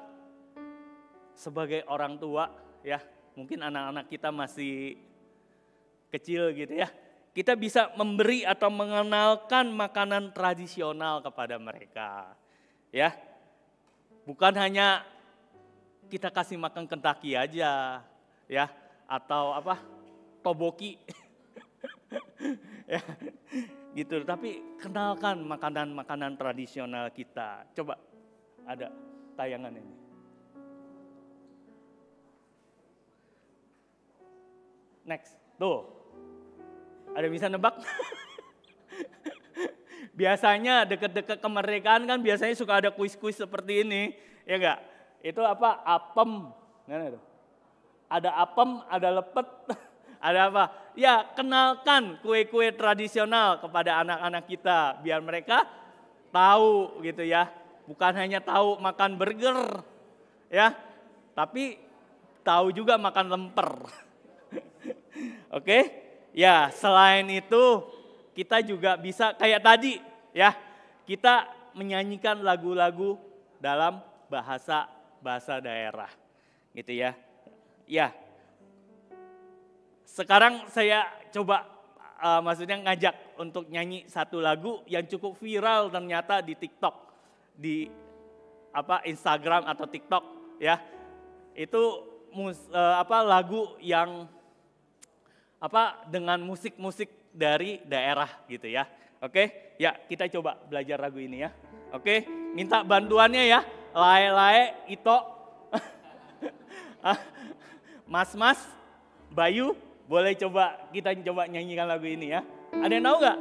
sebagai orang tua ya, mungkin anak-anak kita masih kecil gitu ya, kita bisa memberi atau mengenalkan makanan tradisional kepada mereka. Ya, bukan hanya kita kasih makan Kentucky aja, ya, atau apa, toboki, ya, gitu. Tapi kenalkan makanan-makanan tradisional kita. Coba ada tayangan ini. Next, tuh, ada bisa nebak? Biasanya deket-deket kemerdekaan kan biasanya suka ada kuis-kuis seperti ini, ya enggak? Itu apa? Apem, itu. Ada apem, ada lepet, ada apa? Ya kenalkan kue-kue tradisional kepada anak-anak kita, biar mereka tahu gitu ya. Bukan hanya tahu makan burger, ya, tapi tahu juga makan lemper. Oke, ya selain itu kita juga bisa kayak tadi ya, kita menyanyikan lagu-lagu dalam bahasa daerah gitu ya. Ya, sekarang saya coba maksudnya ngajak untuk nyanyi satu lagu yang cukup viral ternyata di TikTok, di Instagram atau TikTok ya. Itu lagu yang dengan musik-musik dari daerah gitu ya. Oke, ya kita coba belajar lagu ini ya. Oke, minta bantuannya ya. Lae-lae, Ito, Mas-mas, Bayu, boleh kita coba nyanyikan lagu ini ya. Ada yang tahu nggak?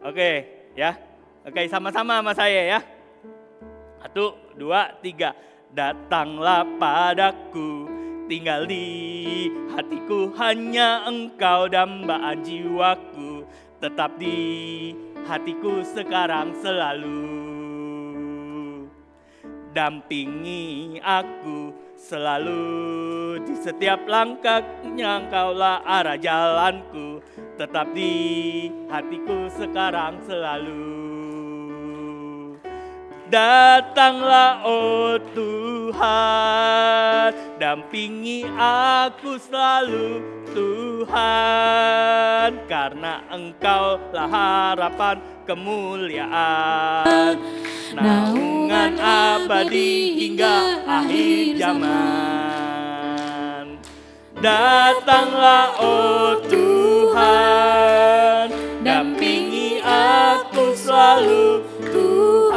Oke, ya. Oke, sama-sama sama saya ya. 1, 2, 3. Datanglah padaku, tinggal di hatiku, hanya Engkau dambaan jiwaku, tetap di hatiku sekarang selalu. Dampingi aku selalu di setiap langkahnya, Engkaulah arah jalanku, tetap di hatiku sekarang selalu. Datanglah oh Tuhan, dampingi aku selalu Tuhan, karena Engkaulah harapan kemuliaan, naungan abadi hingga akhir zaman. Datanglah oh Tuhan, dampingi aku selalu Tuhan,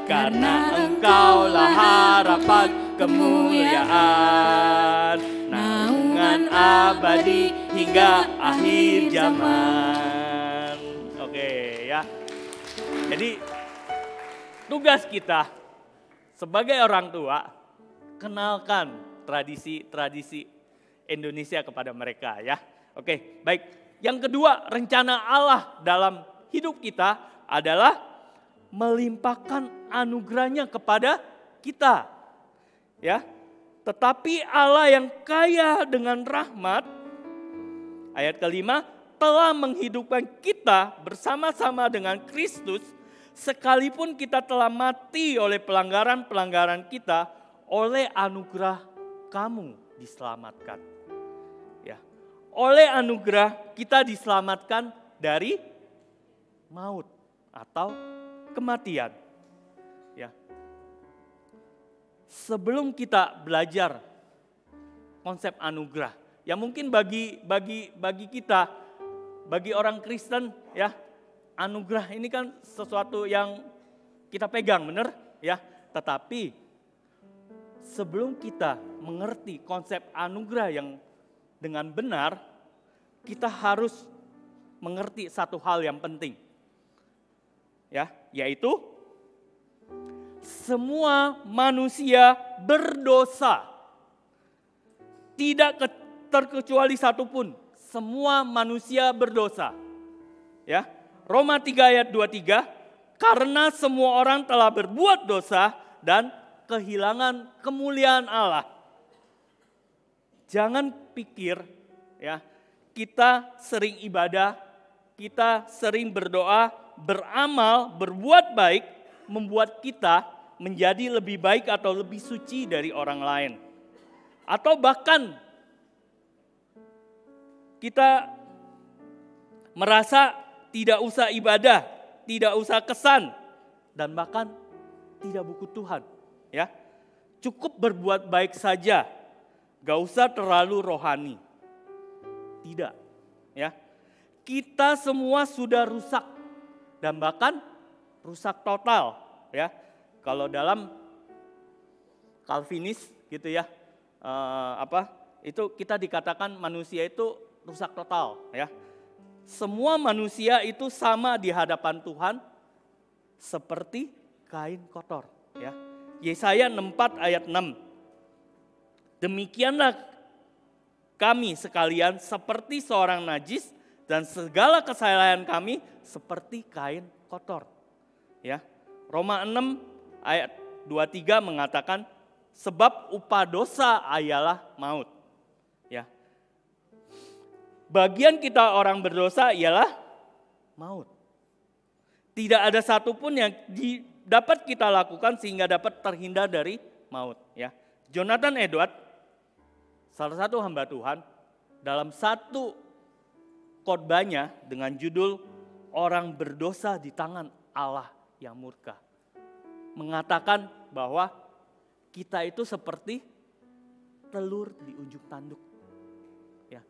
karena Engkaulah harapan kemuliaan, naungan abadi hingga akhir zaman. Oke ya. Jadi tugas kita sebagai orang tua, kenalkan tradisi-tradisi Indonesia kepada mereka ya. Oke, baik. Yang kedua, rencana Allah dalam hidup kita adalah melimpahkan anugerahnya kepada kita. Ya. Tetapi Allah yang kaya dengan rahmat, ayat kelima, telah menghidupkan kita bersama-sama dengan Kristus, sekalipun kita telah mati oleh pelanggaran-pelanggaran kita, oleh anugerah kamu diselamatkan. Ya. Oleh anugerah kita diselamatkan dari maut atau kematian. Ya. Sebelum kita belajar konsep anugerah, ya mungkin bagi kita, bagi orang Kristen ya, anugerah ini kan sesuatu yang kita pegang, benar ya. Tetapi sebelum kita mengerti konsep anugerah yang dengan benar, kita harus mengerti satu hal yang penting. Ya, yaitu semua manusia berdosa. Tidak terkecuali satupun. Semua manusia berdosa. Ya. Roma 3 ayat 23, karena semua orang telah berbuat dosa dan kehilangan kemuliaan Allah. Jangan pikir ya, kita sering ibadah, kita sering berdoa, beramal, berbuat baik, membuat kita menjadi lebih baik atau lebih suci dari orang lain. Atau bahkan kita merasa tidak usah ibadah, tidak usah kesan, dan bahkan tidak buku Tuhan. Ya, cukup berbuat baik saja, gak usah terlalu rohani. Tidak, ya. Kita semua sudah rusak dan bahkan rusak total, ya. Kalau dalam Calvinis gitu ya, itu kita dikatakan manusia itu rusak total, ya. Semua manusia itu sama di hadapan Tuhan seperti kain kotor, ya. Yesaya 64 ayat 6. Demikianlah kami sekalian seperti seorang najis dan segala kesalahan kami seperti kain kotor. Ya. Roma 6 ayat 23 mengatakan sebab upah dosa ialah maut. Ya. Bagian kita orang berdosa ialah maut. Tidak ada satupun yang dapat kita lakukan sehingga dapat terhindar dari maut. Ya. Jonathan Edward, salah satu hamba Tuhan, dalam satu khotbahnya dengan judul Orang Berdosa di Tangan Allah yang Murka, mengatakan bahwa kita itu seperti telur di ujung tanduk. Ya.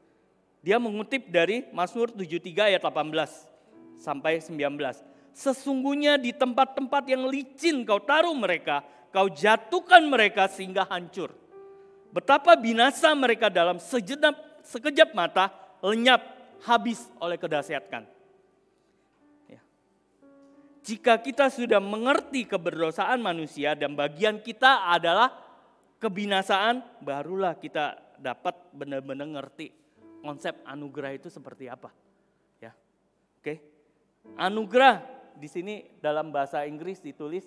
Dia mengutip dari Mazmur 73 ayat 18 sampai 19. Sesungguhnya di tempat-tempat yang licin kau taruh mereka, kau jatuhkan mereka sehingga hancur. Betapa binasa mereka dalam sekejap mata, lenyap, habis oleh kedahsyatan. Ya. Jika kita sudah mengerti keberdosaan manusia dan bagian kita adalah kebinasaan, barulah kita dapat benar-benar ngerti konsep anugerah itu seperti apa. Ya. Oke. Anugerah di sini dalam bahasa Inggris ditulis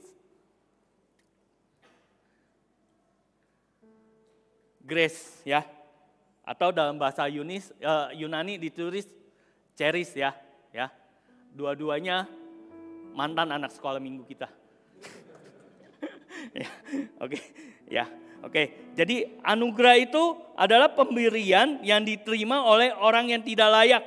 grace, ya, atau dalam bahasa Yunani ditulis charis, ya. Dua-duanya mantan anak sekolah minggu kita. Ya, oke, ya, oke. Jadi anugerah itu adalah pemberian yang diterima oleh orang yang tidak layak.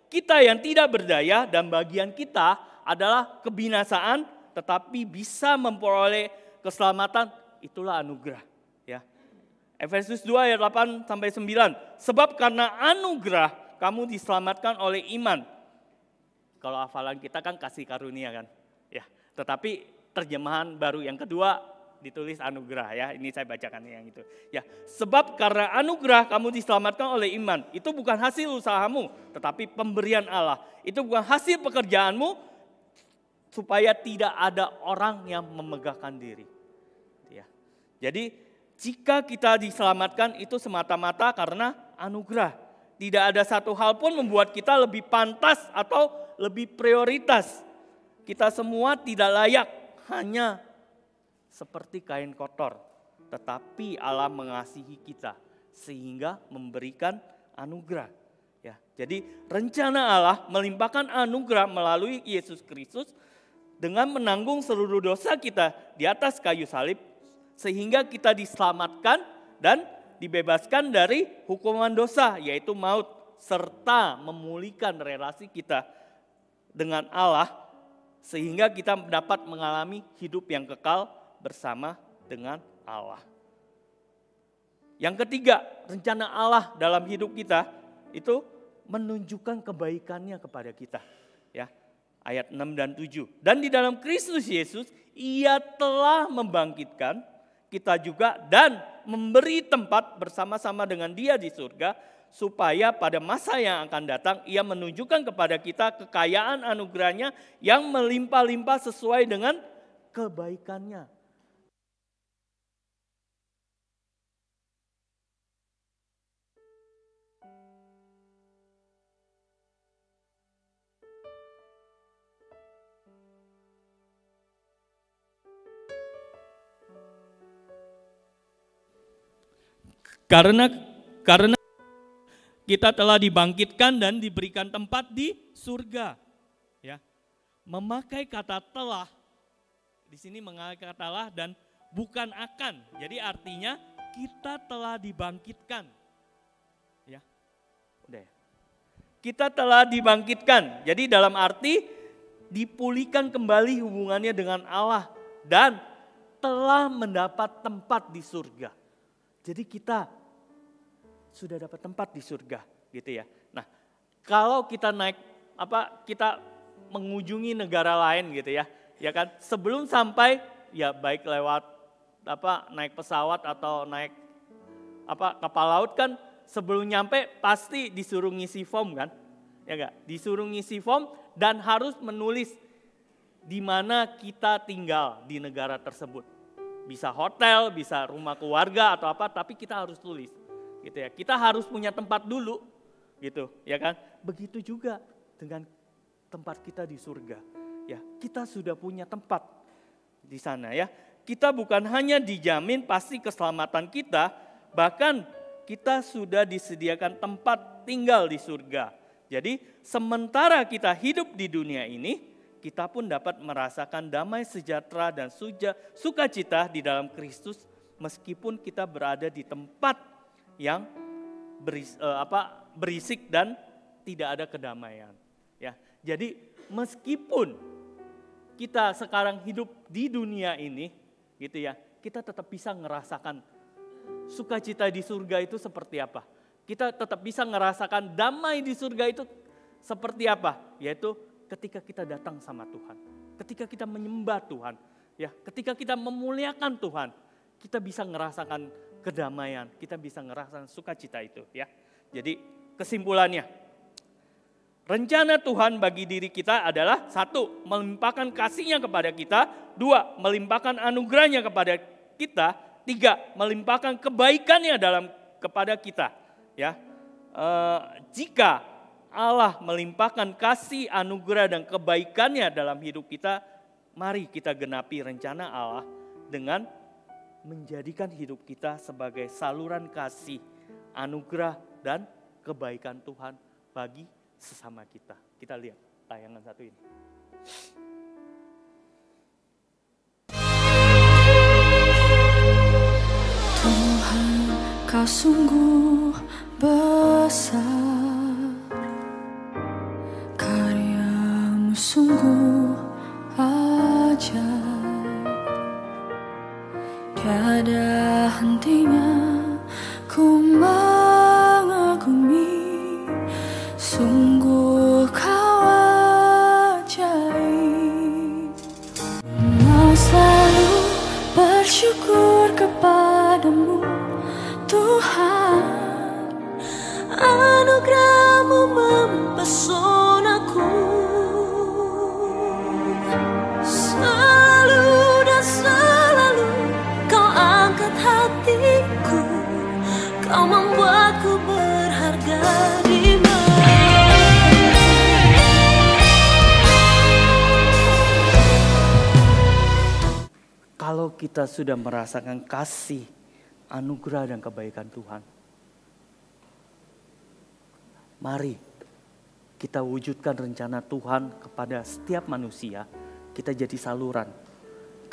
Kita yang tidak berdaya dan bagian kita adalah kebinasaan, tetapi bisa memperoleh keselamatan, itulah anugerah. Ya. Efesus 2 ayat 8 sampai 9. Sebab karena anugerah kamu diselamatkan oleh iman. Kalau hafalan kita kan kasih karunia kan. Ya. Tetapi terjemahan baru yang kedua ditulis anugerah, ya. Ini saya bacakan yang itu. Ya. Sebab karena anugerah kamu diselamatkan oleh iman. Itu bukan hasil usahamu, tetapi pemberian Allah. Itu bukan hasil pekerjaanmu, supaya tidak ada orang yang memegahkan diri. Ya. Jadi jika kita diselamatkan itu semata-mata karena anugerah. Tidak ada satu hal pun membuat kita lebih pantas atau lebih prioritas. Kita semua tidak layak, hanya seperti kain kotor. Tetapi Allah mengasihi kita sehingga memberikan anugerah. Ya. Jadi rencana Allah melimpahkan anugerah melalui Yesus Kristus dengan menanggung seluruh dosa kita di atas kayu salib, sehingga kita diselamatkan dan dibebaskan dari hukuman dosa, yaitu maut, serta memulihkan relasi kita dengan Allah, sehingga kita dapat mengalami hidup yang kekal bersama dengan Allah. Yang ketiga, rencana Allah dalam hidup kita itu menunjukkan kebaikannya kepada kita. Ya. Ayat 6 dan 7. Dan di dalam Kristus Yesus, ia telah membangkitkan kita juga dan memberi tempat bersama-sama dengan dia di surga, supaya pada masa yang akan datang ia menunjukkan kepada kita kekayaan anugerahnya yang melimpah-limpah sesuai dengan kebaikannya. Karena kita telah dibangkitkan dan diberikan tempat di surga. Ya. Memakai kata telah Di sini mengangkat Allah dan bukan akan. Jadi artinya kita telah dibangkitkan. Ya. Udah ya. Kita telah dibangkitkan. Jadi dalam arti dipulihkan kembali hubungannya dengan Allah dan telah mendapat tempat di surga. Jadi kita sudah dapat tempat di surga, gitu ya. Nah, kalau kita naik kita mengunjungi negara lain gitu ya. Ya kan, sebelum sampai ya baik lewat naik pesawat atau naik kapal laut kan, sebelum nyampe pasti disuruh ngisi form kan? Ya enggak? Disuruh ngisi form dan harus menulis di mana kita tinggal di negara tersebut. Bisa hotel, bisa rumah keluarga atau apa, tapi kita harus tulis. Gitu ya. Kita harus punya tempat dulu, gitu, ya kan? Begitu juga dengan tempat kita di surga. Ya, kita sudah punya tempat di sana ya. Kita bukan hanya dijamin pasti keselamatan kita, bahkan kita sudah disediakan tempat tinggal di surga. Jadi sementara kita hidup di dunia ini, kita pun dapat merasakan damai sejahtera dan sukacita di dalam Kristus meskipun kita berada di tempat yang berisik dan tidak ada kedamaian. Ya, jadi meskipun kita sekarang hidup di dunia ini, gitu ya, kita tetap bisa ngerasakan sukacita di surga itu seperti apa. Kita tetap bisa ngerasakan damai di surga itu seperti apa, yaitu ketika kita datang sama Tuhan, ketika kita menyembah Tuhan, ya, ketika kita memuliakan Tuhan, kita bisa ngerasakan kedamaian, kita bisa ngerasakan sukacita itu, ya. Jadi kesimpulannya, rencana Tuhan bagi diri kita adalah 1, melimpahkan kasih-Nya kepada kita, 2, melimpahkan anugerah-Nya kepada kita, 3, melimpahkan kebaikan-Nya kepada kita, ya. Jika Allah melimpahkan kasih, anugerah dan kebaikan-Nya dalam hidup kita, mari kita genapi rencana Allah dengan menjadikan hidup kita sebagai saluran kasih, anugerah dan kebaikan Tuhan bagi sesama kita. Kita lihat tayangan satu ini. Tuhan, Kau sungguh besar. Sungguh ajaib, tiada hentinya ku mengagumi, sungguh Kau ajaib. Mau selalu bersyukur kepadamu Tuhan, anugerah-Mu mempesonaku. Kau membuatku berharga di mata. Kalau kita sudah merasakan kasih, anugerah dan kebaikan Tuhan, mari kita wujudkan rencana Tuhan kepada setiap manusia. Kita jadi saluran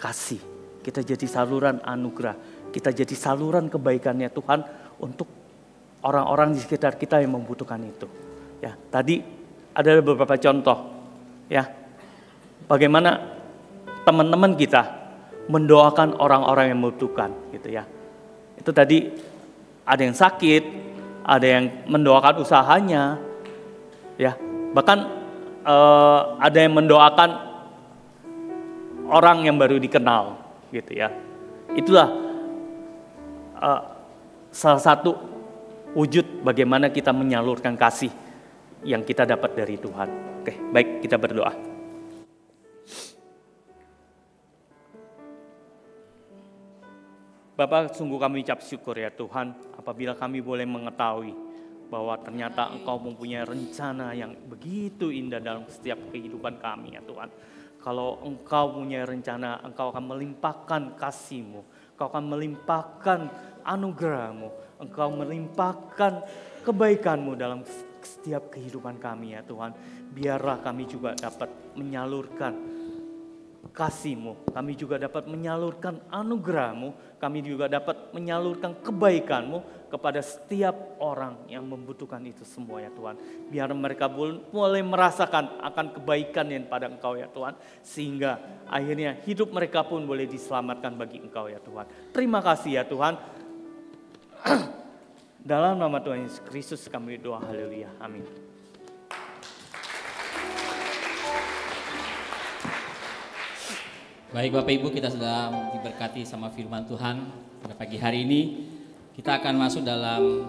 kasih, kita jadi saluran anugerah, kita jadi saluran kebaikan-Nya Tuhan untuk orang-orang di sekitar kita yang membutuhkan itu. Ya, tadi ada beberapa contoh, ya, bagaimana teman-teman kita mendoakan orang-orang yang membutuhkan, gitu ya. Itu tadi ada yang sakit, ada yang mendoakan usahanya, ya, bahkan ada yang mendoakan orang yang baru dikenal, gitu ya. Itulah salah satu wujud bagaimana kita menyalurkan kasih yang kita dapat dari Tuhan. Oke, baik, kita berdoa. Bapak, sungguh kami ucap syukur ya Tuhan, apabila kami boleh mengetahui bahwa ternyata Engkau mempunyai rencana yang begitu indah dalam setiap kehidupan kami ya Tuhan. Kalau Engkau punya rencana, Engkau akan melimpahkan kasih-Mu, Engkau akan melimpahkan anugerah-Mu, Engkau melimpahkan kebaikan-Mu dalam setiap kehidupan kami ya Tuhan. Biarlah kami juga dapat menyalurkan kasih-Mu, kami juga dapat menyalurkan anugerah-Mu, kami juga dapat menyalurkan kebaikan-Mu kepada setiap orang yang membutuhkan itu semua ya Tuhan. Biar mereka boleh merasakan akan kebaikan yang pada Engkau ya Tuhan, sehingga akhirnya hidup mereka pun boleh diselamatkan bagi Engkau ya Tuhan. Terima kasih ya Tuhan. Dalam nama Tuhan Yesus Kristus kami doa, haleluya, amin. Baik Bapak Ibu, kita sudah diberkati sama firman Tuhan pada pagi hari ini. Kita akan masuk dalam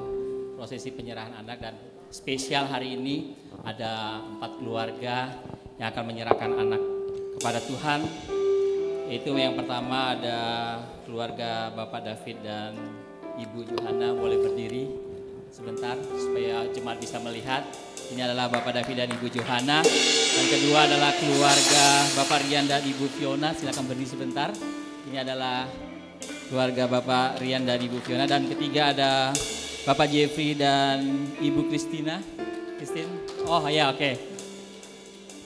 prosesi penyerahan anak, dan spesial hari ini ada 4 keluarga yang akan menyerahkan anak kepada Tuhan. Yaitu yang pertama ada keluarga Bapak David dan Ibu Johanna. Boleh berdiri sebentar supaya jemaat bisa melihat. Ini adalah Bapak David dan Ibu Johanna. Dan kedua adalah keluarga Bapak Rian dan Ibu Fiona. Silakan berdiri sebentar. Ini adalah keluarga Bapak Rian dan Ibu Fiona. Dan ketiga ada Bapak Jeffrey dan Ibu Christina. Christine? Oh ya, oke.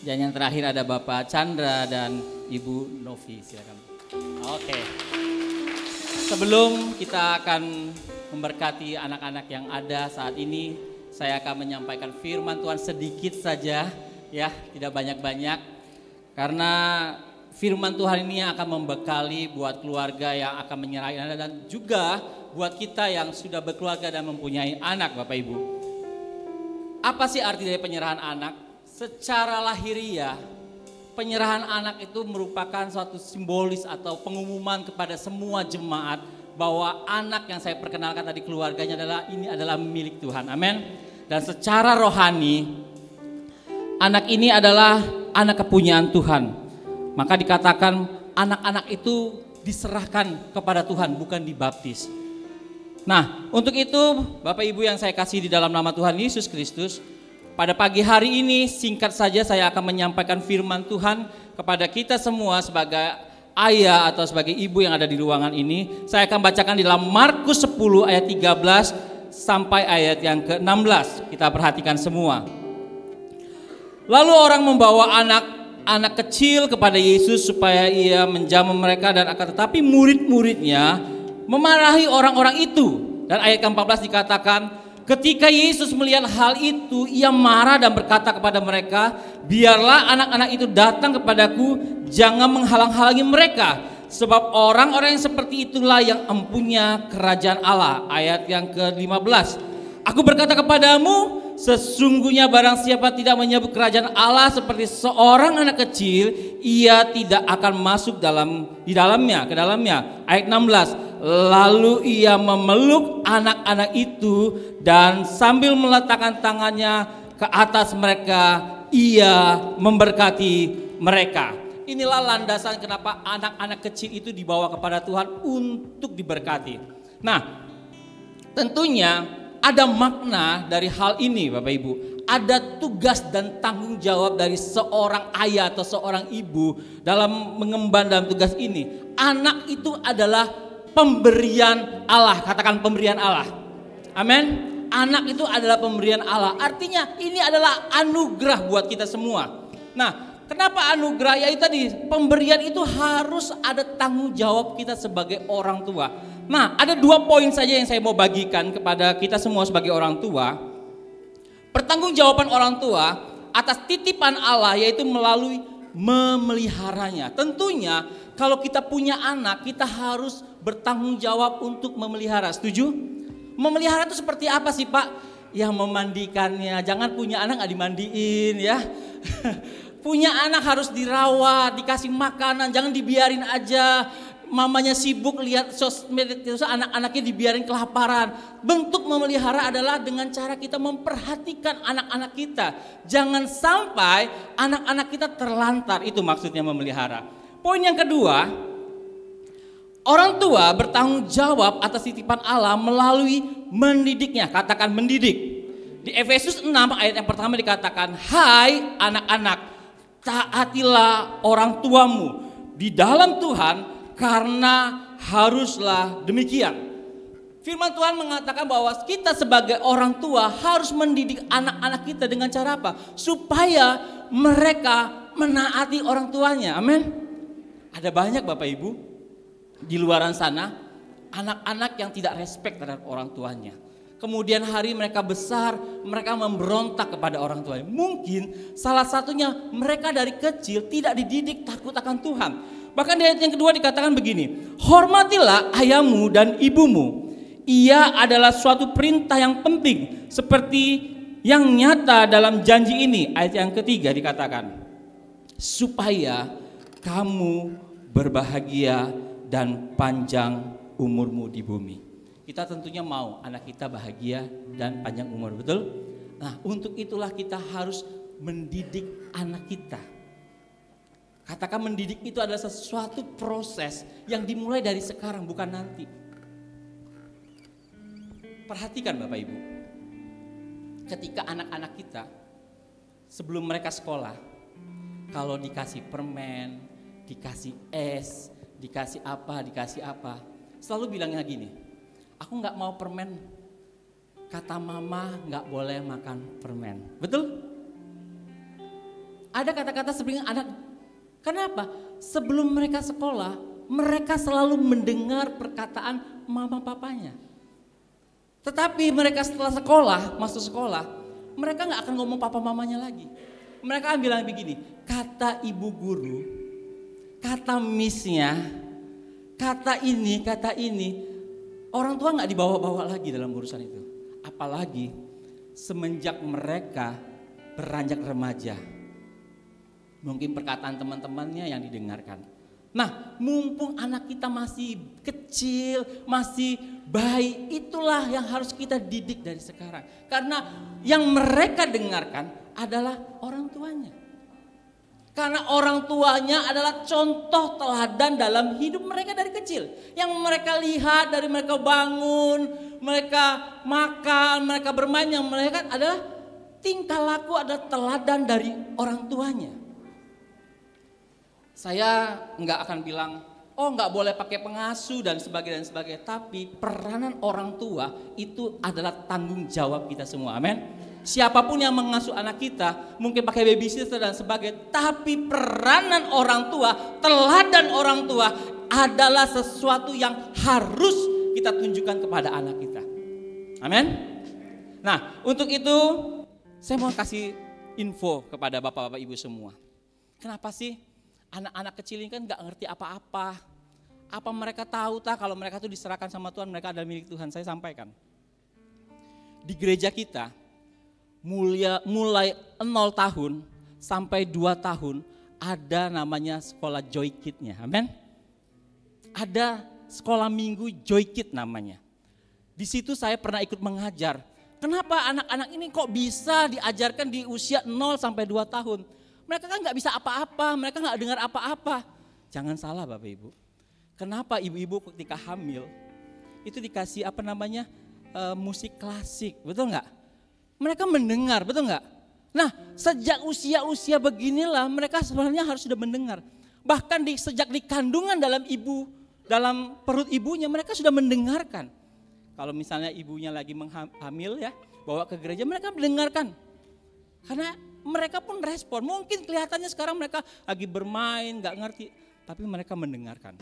Dan yang terakhir ada Bapak Chandra dan Ibu Novi. Silakan. Oke. Sebelum kita akan memberkati anak-anak yang ada saat ini, saya akan menyampaikan firman Tuhan sedikit saja ya, tidak banyak-banyak. Karena firman Tuhan ini akan membekali buat keluarga yang akan menyerahi anak, dan juga buat kita yang sudah berkeluarga dan mempunyai anak Bapak Ibu. Apa sih arti dari penyerahan anak? Secara lahiriah, penyerahan anak itu merupakan suatu simbolis atau pengumuman kepada semua jemaat bahwa anak yang saya perkenalkan tadi keluarganya adalah milik Tuhan. Amin. Dan secara rohani, anak ini adalah anak kepunyaan Tuhan. Maka dikatakan anak-anak itu diserahkan kepada Tuhan, bukan dibaptis. Nah, untuk itu Bapak Ibu yang saya kasih di dalam nama Tuhan Yesus Kristus, pada pagi hari ini singkat saja saya akan menyampaikan firman Tuhan kepada kita semua sebagai ayah atau sebagai ibu yang ada di ruangan ini. Saya akan bacakan di dalam Markus 10 ayat 13 sampai ayat yang ke-16. Kita perhatikan semua. Lalu orang membawa anak kecil kepada Yesus supaya ia menjamu mereka, dan akan tetapi murid-muridnya memarahi orang-orang itu. Dan ayat ke-14 dikatakan, ketika Yesus melihat hal itu, ia marah dan berkata kepada mereka, biarlah anak-anak itu datang kepadaku, jangan menghalang-halangi mereka, sebab orang-orang yang seperti itulah yang empunya kerajaan Allah. Ayat yang ke-15, aku berkata kepadamu, sesungguhnya barang siapa tidak menyebut kerajaan Allah seperti seorang anak kecil, ia tidak akan masuk ke dalamnya. Ayat 16, lalu ia memeluk anak-anak itu dan sambil meletakkan tangannya ke atas mereka, ia memberkati mereka. Inilah landasan kenapa anak-anak kecil itu dibawa kepada Tuhan untuk diberkati. Nah, tentunya ada makna dari hal ini Bapak Ibu. Ada tugas dan tanggung jawab dari seorang ayah atau seorang ibu dalam mengemban dalam tugas ini. Anak itu adalah pemberian Allah. Katakan pemberian Allah. Amin. Anak itu adalah pemberian Allah. Artinya ini adalah anugerah buat kita semua. Nah, kenapa anugerah? Yaitu tadi, pemberian itu harus ada tanggung jawab kita sebagai orang tua. Nah, ada 2 poin saja yang saya mau bagikan kepada kita semua sebagai orang tua. Pertanggungjawaban orang tua atas titipan Allah, yaitu melalui memeliharanya. Tentunya kalau kita punya anak, kita harus bertanggung jawab untuk memelihara. Setuju? Memelihara itu seperti apa sih Pak? Yang memandikannya. Jangan punya anak gak dimandiin ya. Punya anak harus dirawat, dikasih makanan, jangan dibiarin aja. Mamanya sibuk lihat sosmed, anak-anaknya dibiarin kelaparan. Bentuk memelihara adalah dengan cara kita memperhatikan anak-anak kita. Jangan sampai anak-anak kita terlantar, itu maksudnya memelihara. Poin yang kedua, orang tua bertanggung jawab atas titipan Allah melalui mendidiknya. Katakan mendidik. Di Efesus 6 ayat yang pertama dikatakan, hai anak-anak, taatilah orang tuamu di dalam Tuhan, karena haruslah demikian. Firman Tuhan mengatakan bahwa kita sebagai orang tua harus mendidik anak-anak kita dengan cara apa? Supaya mereka menaati orang tuanya. Amin. Ada banyak Bapak Ibu di luaran sana, anak-anak yang tidak respect terhadap orang tuanya. Kemudian hari mereka besar, mereka memberontak kepada orang tuanya. Mungkin salah satunya mereka dari kecil tidak dididik takut akan Tuhan. Bahkan di ayat yang kedua dikatakan begini, hormatilah ayahmu dan ibumu. Ia adalah suatu perintah yang penting seperti yang nyata dalam janji ini. Ayat yang ketiga dikatakan, supaya kamu berbahagia dan panjang umurmu di bumi. Kita tentunya mau anak kita bahagia dan panjang umur, betul? Nah, untuk itulah kita harus mendidik anak kita. Katakan mendidik itu adalah sesuatu proses yang dimulai dari sekarang, bukan nanti. Perhatikan Bapak Ibu, ketika anak-anak kita sebelum mereka sekolah, kalau dikasih permen, dikasih es, dikasih apa, selalu bilangnya gini, aku gak mau permen, kata mama gak boleh makan permen. Betul? Ada kata-kata seperti anak, kenapa? Sebelum mereka sekolah, mereka selalu mendengar perkataan mama papanya. Tetapi mereka setelah sekolah, masuk sekolah, mereka gak akan ngomong papa mamanya lagi. Mereka akan bilang begini, kata ibu guru, kata missnya, kata ini, orang tua gak dibawa-bawa lagi dalam urusan itu. Apalagi semenjak mereka beranjak remaja. Mungkin perkataan teman-temannya yang didengarkan. Nah, mumpung anak kita masih kecil, masih bayi, itulah yang harus kita didik dari sekarang. Karena yang mereka dengarkan adalah orang tuanya. Karena orang tuanya adalah contoh teladan dalam hidup mereka dari kecil. Yang mereka lihat dari mereka bangun, mereka makan, mereka bermain, yang mereka adalah tingkah laku, adalah teladan dari orang tuanya. Saya nggak akan bilang, oh nggak boleh pakai pengasuh dan sebagainya. Tapi peranan orang tua itu adalah tanggung jawab kita semua, amin. Siapapun yang mengasuh anak kita, mungkin pakai babysitter dan sebagainya, tapi peranan orang tua, teladan orang tua adalah sesuatu yang harus kita tunjukkan kepada anak kita. Amin. Nah, untuk itu saya mau kasih info kepada bapak-bapak ibu semua. Kenapa sih anak-anak kecil ini kan gak ngerti apa-apa? Apa mereka tahu kalau mereka tuh diserahkan sama Tuhan, mereka adalah milik Tuhan? Saya sampaikan. Di gereja kita, mulai 0 tahun sampai 2 tahun ada namanya sekolah Joy Kid-nya, amin. Ada sekolah minggu Joy Kid namanya. Di situ saya pernah ikut mengajar. Kenapa anak-anak ini kok bisa diajarkan di usia 0 sampai 2 tahun? Mereka kan gak bisa apa-apa, mereka gak dengar apa-apa. Jangan salah Bapak Ibu. Kenapa ibu-ibu ketika hamil itu dikasih musik klasik, betul gak? Mereka mendengar, betul nggak? Nah, sejak usia-usia beginilah mereka sebenarnya harus sudah mendengar. Bahkan sejak di kandungan dalam perut ibunya mereka sudah mendengarkan. Kalau misalnya ibunya lagi hamil ya, bawa ke gereja, mereka mendengarkan. Karena mereka pun respon. Mungkin kelihatannya sekarang mereka lagi bermain, nggak ngerti, tapi mereka mendengarkan.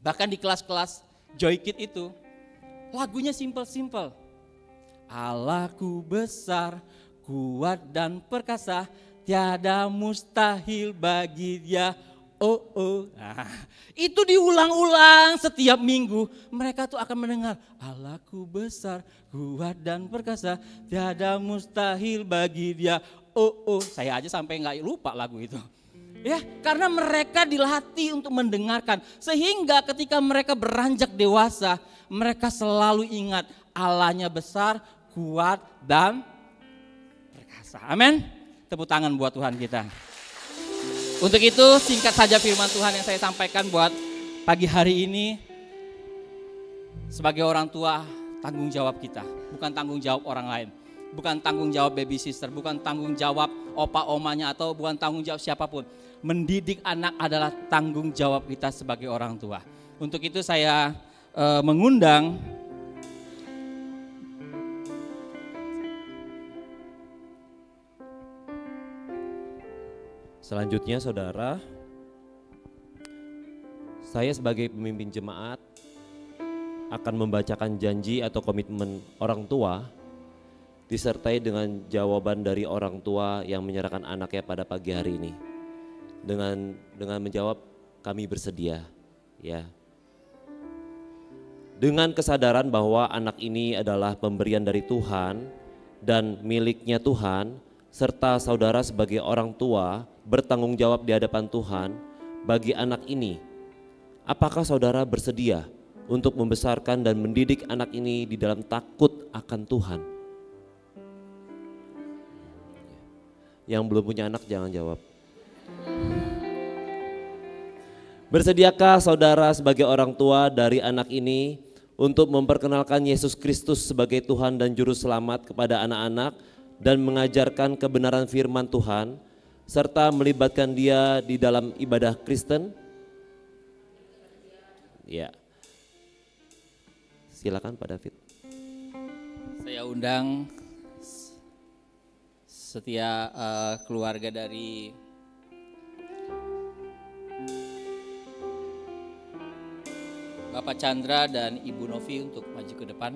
Bahkan di kelas-kelas Joy Kid itu lagunya simple-simple. Allahku besar, kuat dan perkasa, tiada mustahil bagi Dia. Oh. Nah, itu diulang-ulang setiap minggu. Mereka tuh akan mendengar, Allahku besar, kuat dan perkasa, tiada mustahil bagi Dia. Oh. Saya aja sampai nggak lupa lagu itu. Ya, karena mereka dilatih untuk mendengarkan. Sehingga ketika mereka beranjak dewasa, mereka selalu ingat Allahnya besar, kuat dan perkasa. Amin. Tepuk tangan buat Tuhan kita. Untuk itu singkat saja firman Tuhan yang saya sampaikan buat pagi hari ini. Sebagai orang tua, tanggung jawab kita, bukan tanggung jawab orang lain. Bukan tanggung jawab baby sister, bukan tanggung jawab opa omanya atau bukan tanggung jawab siapapun. Mendidik anak adalah tanggung jawab kita sebagai orang tua. Untuk itu saya mengundang selanjutnya saudara, Saya sebagai pemimpin jemaat akan membacakan janji atau komitmen orang tua disertai dengan jawaban dari orang tua yang menyerahkan anaknya pada pagi hari ini. Dengan menjawab kami bersedia, ya. Dengan kesadaran bahwa anak ini adalah pemberian dari Tuhan dan miliknya Tuhan, serta saudara sebagai orang tua bertanggung jawab di hadapan Tuhan bagi anak ini. Apakah saudara bersedia untuk membesarkan dan mendidik anak ini di dalam takut akan Tuhan? Yang belum punya anak jangan jawab. Bersediakah saudara sebagai orang tua dari anak ini untuk memperkenalkan Yesus Kristus sebagai Tuhan dan Juru Selamat kepada anak-anak dan mengajarkan kebenaran firman Tuhan serta melibatkan dia di dalam ibadah Kristen? Ya. Silakan Pak David. Saya undang setiap keluarga dari Bapak Chandra dan Ibu Novi untuk maju ke depan.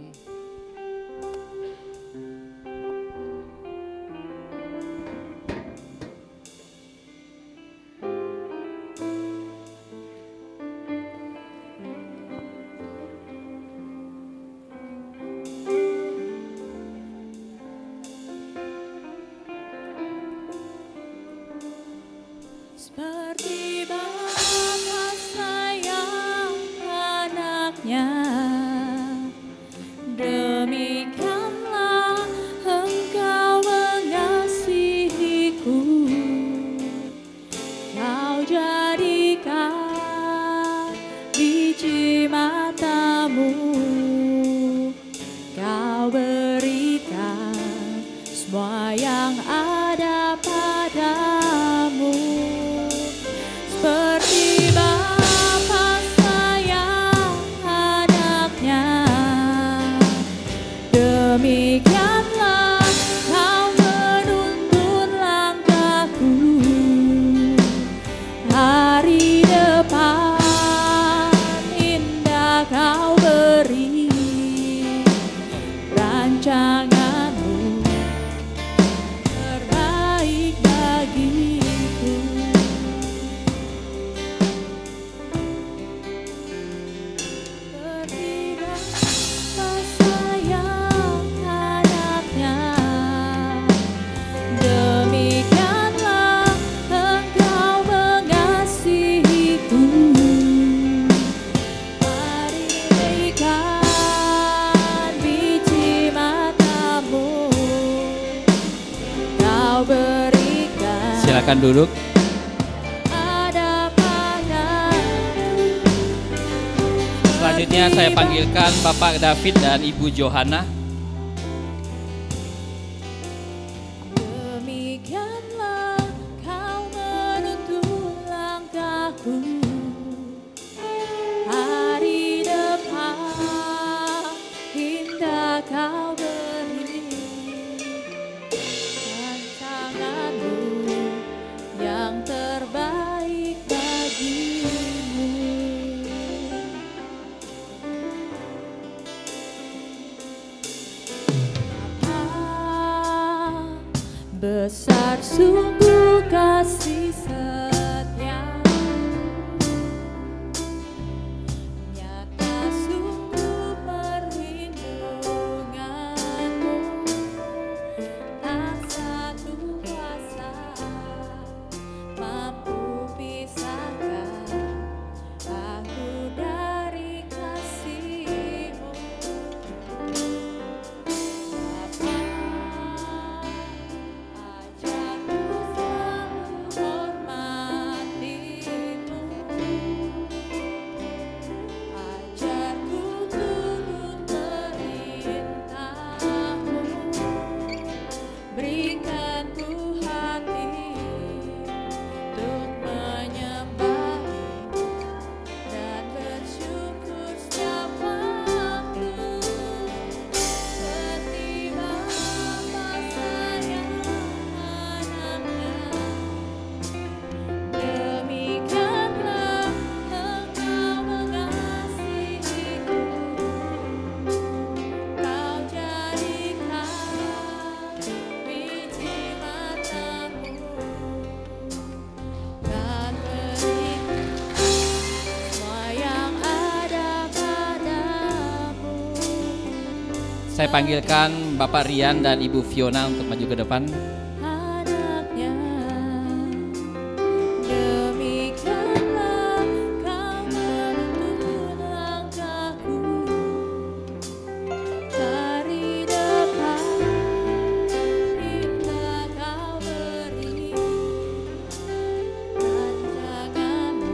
Seperti bapa sayang anaknya, demikianlah Engkau mengasihiku. Kau jadikan biji matamu, Kau berikan semua yang ada padamu. Seperti bapa sayang anaknya, demikianlah Kau menuntun langkahku. Hari depan indah Kau beri, rancanganmu terbaik bagiku. Seperti bapa sayang anaknya, demikianlah Engkau mengasihiku. Mari berikan biji matamu, Kau berikan Silakan duduk. ada padamu. Selanjutnya saya panggilkan Bapak David dan Ibu Johanna. Demikianlah Kau menuntun langkahku. Hari depan indah Kau beri, rancanganmu yang terbaik bagimu. Saya panggilkan Bapak Rian dan Ibu Fiona untuk maju ke depan. Anaknya, demikianlah kau menuntun langkahku, hari depan indah kau beri, rancanganmu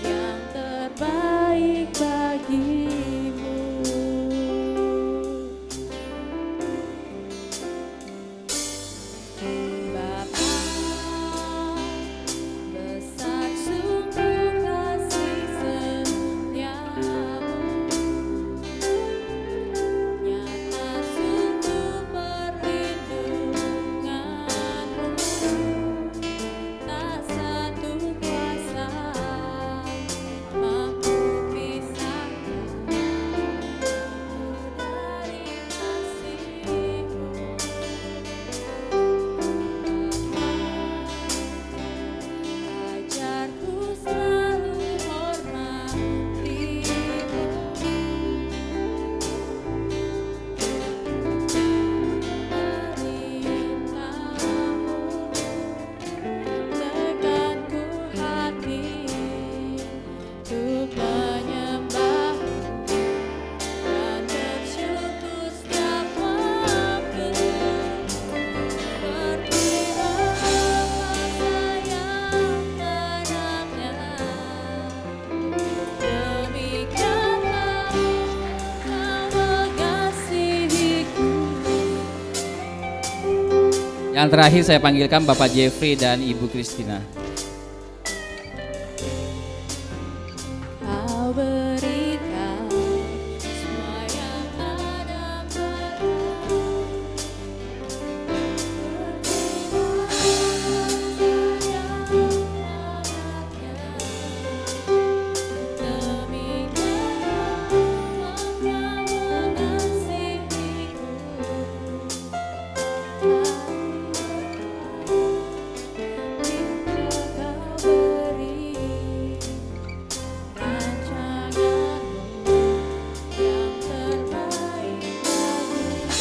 yang terbaik bagimu. Bapa, besar sungguh kasih setiamu, nyata sungguh perlindunganmu, tak satu kuasa mampu pisahkan dari kasih-Mu. Ajarku selalu hormati-Mu, perintah-Mu, teganku hati untuk menyembah-Mu dan bersyukur setiap waktu. Seperti Bapa sayang anaknya, demikianlah Kau mengasihiku. Yang terakhir saya panggilkan Bapak Jeffrey dan Ibu Christina. Kau berikan semua yang ada padaku, demikianlah Kau mengasihiku. Kau beri rancanganmu yang terbaik bagiku,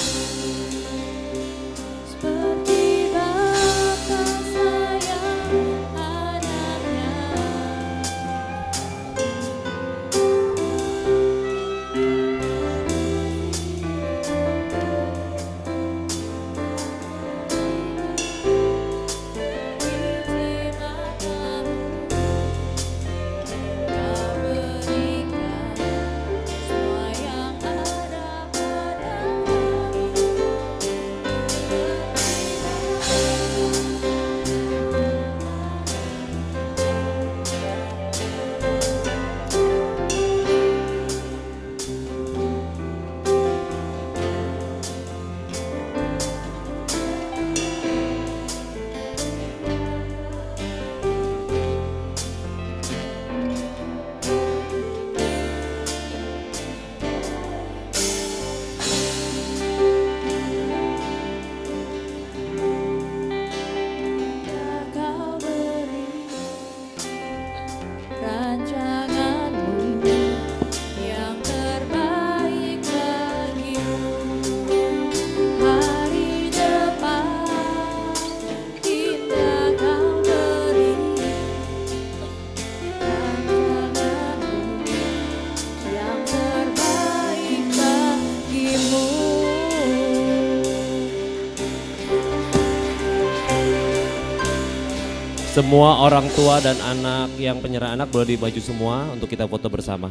seperti Bapa sayang anaknya. Isi matamu, Kau berikan semua yang ada padamu. Kau beri rancanganmu yang terbaik bagimu, hari depan indah Kau beri, rancanganmu yang terbaik bagimu. Semua orang tua dan anak yang penyerah anak boleh dimaju semua untuk kita foto bersama.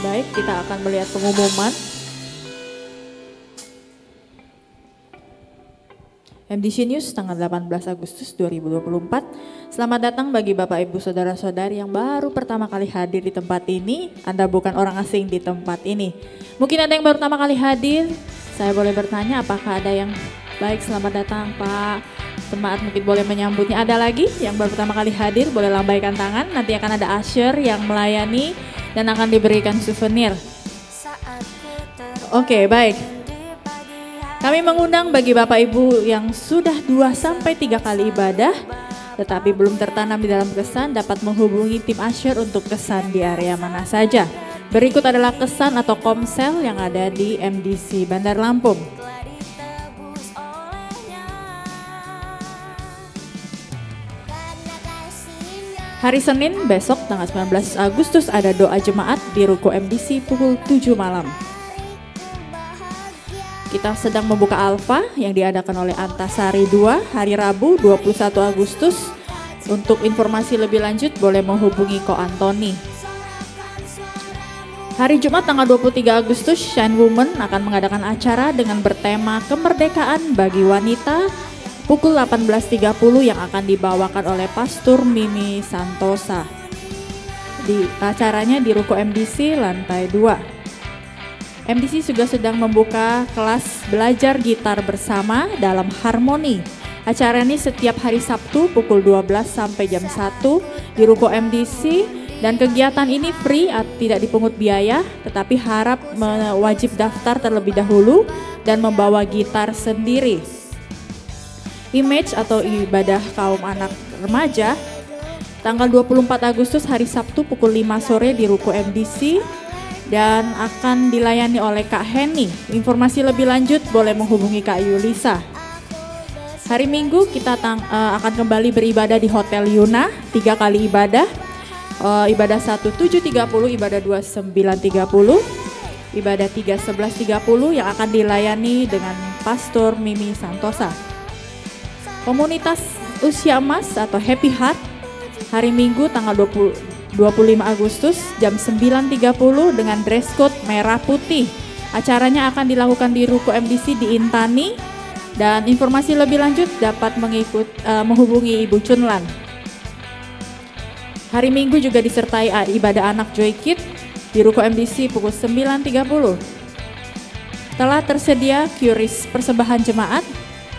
Baik, kita akan melihat pengumuman. MDC News tanggal 18 Agustus 2024. Selamat datang bagi Bapak Ibu Saudara-saudari yang baru pertama kali hadir di tempat ini. Anda bukan orang asing di tempat ini. Mungkin ada yang baru pertama kali hadir. Saya boleh bertanya apakah ada yang baik, selamat datang Pak. Jemaat mungkin boleh menyambutnya. Ada lagi yang baru pertama kali hadir, boleh lambaikan tangan. Nanti akan ada usher yang melayani dan akan diberikan souvenir. Oke, baik. Kami mengundang bagi Bapak Ibu yang sudah 2-3 kali ibadah tetapi belum tertanam di dalam kesan, dapat menghubungi tim usher untuk kesan di area mana saja. Berikut adalah kesan atau komsel yang ada di MDC Bandar Lampung. Hari Senin besok tanggal 19 Agustus ada doa jemaat di Ruko MDC pukul 7 malam. Kita sedang membuka Alfa yang diadakan oleh Antasari 2 hari Rabu 21 Agustus. Untuk informasi lebih lanjut boleh menghubungi Ko Antoni. Hari Jumat tanggal 23 Agustus Shine Woman akan mengadakan acara dengan bertema kemerdekaan bagi wanita pukul 18.30 yang akan dibawakan oleh Pastor Mimi Santosa. Acaranya di Ruko MDC lantai 2. MDC juga sedang membuka kelas belajar gitar bersama dalam harmoni. Acara ini setiap hari Sabtu pukul 12 sampai jam 1 di Ruko MDC dan kegiatan ini free, tidak dipungut biaya, tetapi harap wajib daftar terlebih dahulu dan membawa gitar sendiri. Image atau ibadah kaum anak remaja tanggal 24 Agustus hari Sabtu pukul 5 sore di Ruko MDC. Dan akan dilayani oleh Kak Heni. Informasi lebih lanjut boleh menghubungi Kak Yulisa. Hari Minggu kita akan kembali beribadah di Hotel Yuna, 3 kali ibadah. Ibadah 1 7.30, ibadah 2 9.30, ibadah 3 11.30 yang akan dilayani dengan Pastor Mimi Santosa. Komunitas Usia Emas atau Happy Heart hari Minggu tanggal 25 Agustus jam 9.30 dengan dress code merah putih. Acaranya akan dilakukan di Ruko MDC di Intani dan informasi lebih lanjut dapat menghubungi Ibu Chunlan. Hari Minggu juga disertai ibadah anak Joy Kid di Ruko MDC pukul 9.30. Telah tersedia QRIS persembahan jemaat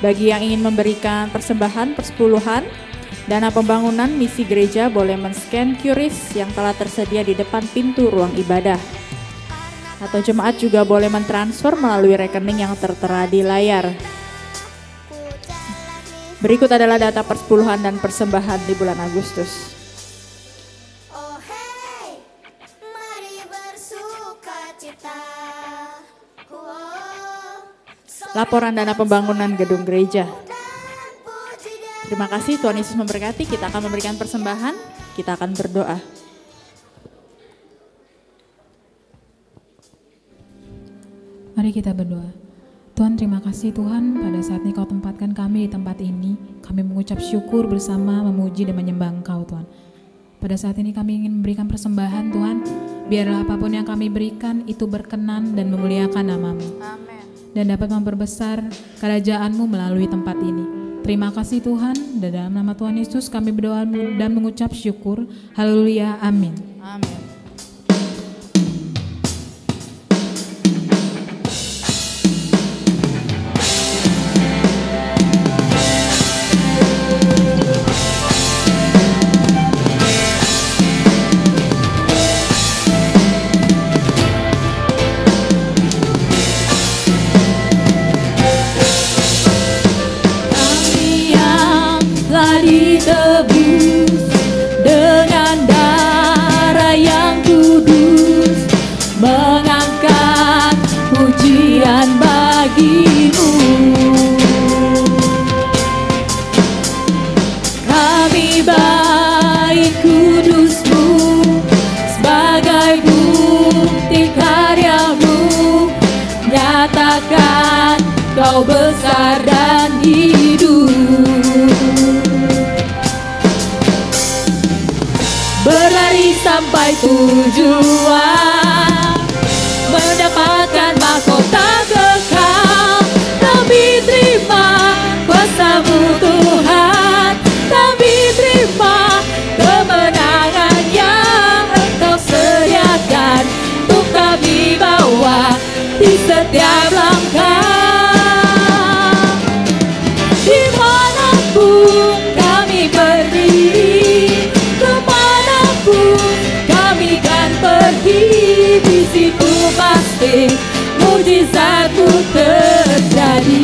bagi yang ingin memberikan persembahan persepuluhan. Dana pembangunan misi gereja boleh men-scan QRIS yang telah tersedia di depan pintu ruang ibadah. Atau jemaat juga boleh mentransfer melalui rekening yang tertera di layar. Berikut adalah data persepuluhan dan persembahan di bulan Agustus. Laporan dana pembangunan gedung gereja. Terima kasih, Tuhan Yesus memberkati. Kita akan memberikan persembahan, kita akan berdoa. Mari kita berdoa. Tuhan, terima kasih Tuhan, pada saat ini Kau tempatkan kami di tempat ini. Kami mengucap syukur bersama, memuji dan menyembah Engkau Tuhan. Pada saat ini kami ingin memberikan persembahan Tuhan. Biarlah apapun yang kami berikan itu berkenan dan memuliakan nama-Mu. Amin. Dan dapat memperbesar kerajaan-Mu melalui tempat ini. Terima kasih Tuhan, dan dalam nama Tuhan Yesus kami berdoa dan mengucap syukur. Haleluya, amin. Amin. Ditebus dengan darah yang kudus, mengangkat pujian bagi-Mu. Kami baik kudus-Mu sebagai bukti karya-Mu, nyatakan Kau besar dan hidup. Berlari sampai tujuan, pasti mujizatmu terjadi.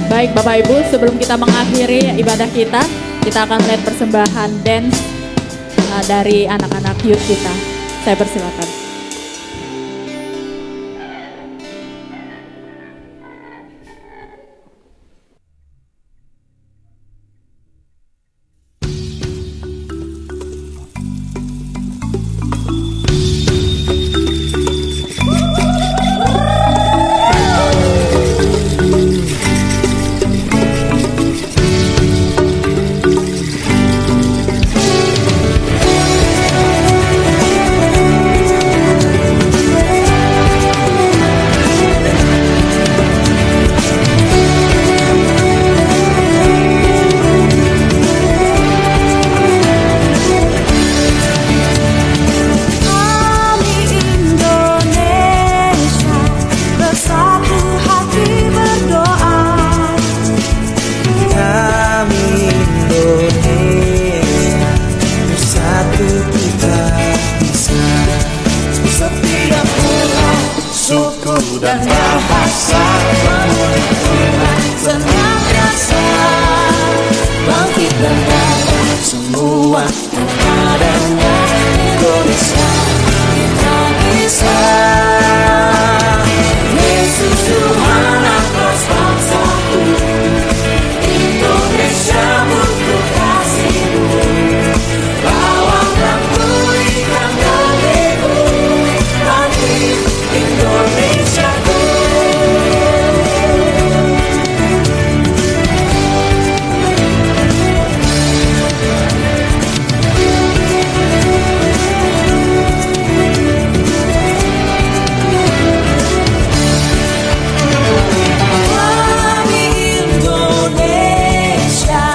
Baik Bapak Ibu, sebelum kita mengakhiri ibadah kita akan melihat persembahan dance dari anak-anak youth kita. Saya persilakan. dan bahasa senantiasa bangkit dan datang semua kepadanya. Indonesia kita bisa. Yesus Tuhan atas bangsaku, Indonesia butuh kasih-Mu. Bawakan pulihkan negeriku, bangkit Indonesiaku. Kami Indonesia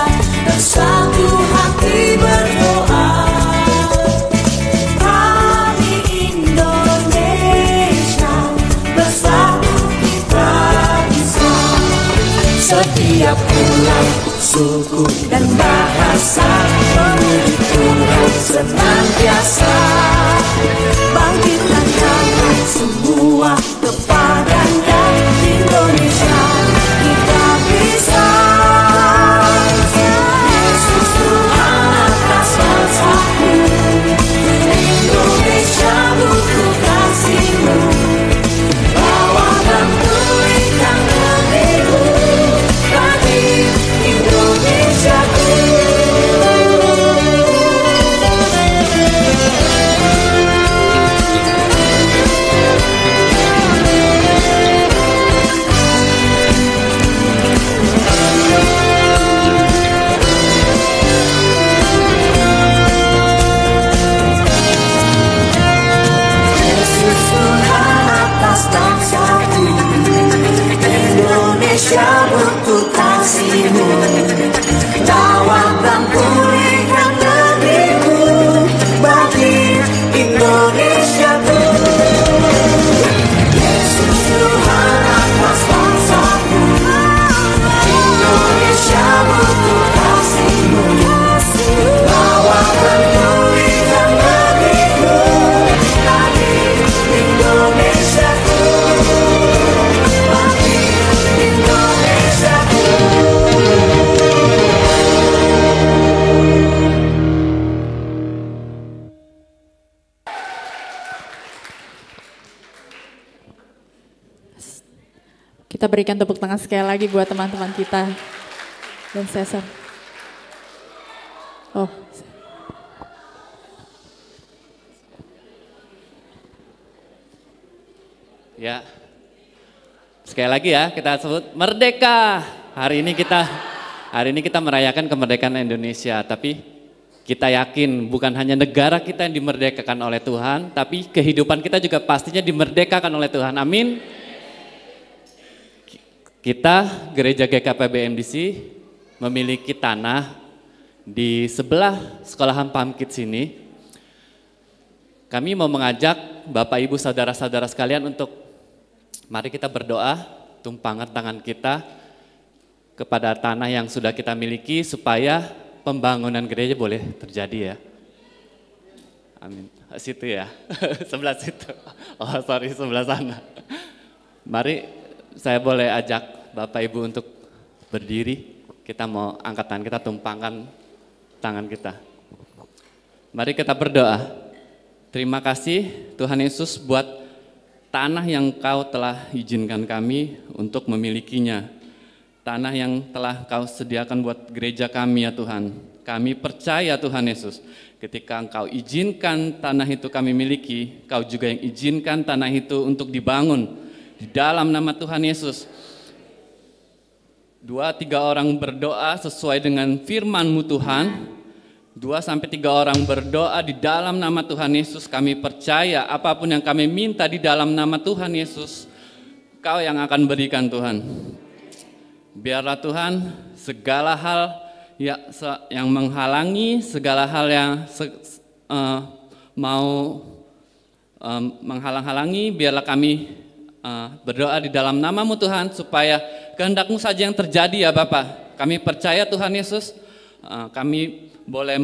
bersatu hati berdoa. Kami Indonesia bersatu kita bisa. Setiap pulau, suku dan bahasa memuji Tuhan senantiasa. Bangkitkan tangan semua kepadanya. Indonesia kita bisa. Yesus Tuhan atas bangsaku, Indonesia butuh kasih-Mu. Bawakan pulihkan negeriku, bangkit Indonesiaku. Yesus Tuhan atas bangsaku, Indonesia butuh kasih-Mu. Bawakan pulihkan negeriku, bangkit Indonesiaku. Yesus Tuhan atas bangsaku, Indonesia butuh kasih-Mu. Bawakan pulihkan negeriku, bangkit Indonesiaku. Bangkit Indonesiaku. Kita berikan tepuk tangan sekali lagi buat teman-teman kita dan Cesar. Oh, Ya, sekali lagi ya kita sebut merdeka. Hari ini kita merayakan kemerdekaan Indonesia, tapi kita yakin bukan hanya negara kita yang dimerdekakan oleh Tuhan, tapi kehidupan kita juga pastinya dimerdekakan oleh Tuhan. Amin. Kita Gereja GKP BMDC memiliki tanah di sebelah sekolahan Pamkit sini. Kami mau mengajak Bapak Ibu saudara-saudara sekalian untuk mari kita berdoa, tumpangkan tangan kita kepada tanah yang sudah kita miliki supaya pembangunan gereja boleh terjadi ya. Amin. Situ ya, sebelah situ. Oh sorry, sebelah sana. Mari saya boleh ajak Bapak Ibu untuk berdiri. Kita mau angkat tangan kita, tumpangkan tangan kita. Mari kita berdoa. Terima kasih Tuhan Yesus buat tanah yang Kau telah izinkan kami untuk memilikinya. Tanah yang telah Kau sediakan buat gereja kami ya Tuhan. Kami percaya Tuhan Yesus, ketika Engkau izinkan tanah itu kami miliki, Kau juga yang izinkan tanah itu untuk dibangun. Di dalam nama Tuhan Yesus. 2-3 orang berdoa sesuai dengan firman-Mu Tuhan. 2-3 orang berdoa di dalam nama Tuhan Yesus, kami percaya apapun yang kami minta di dalam nama Tuhan Yesus, Kau yang akan berikan Tuhan. Biarlah Tuhan segala hal yang menghalangi, segala hal yang menghalang-halangi, biarlah kami berdoa di dalam nama-Mu Tuhan, supaya kehendak-Mu saja yang terjadi ya Bapa. Kami percaya Tuhan Yesus, kami boleh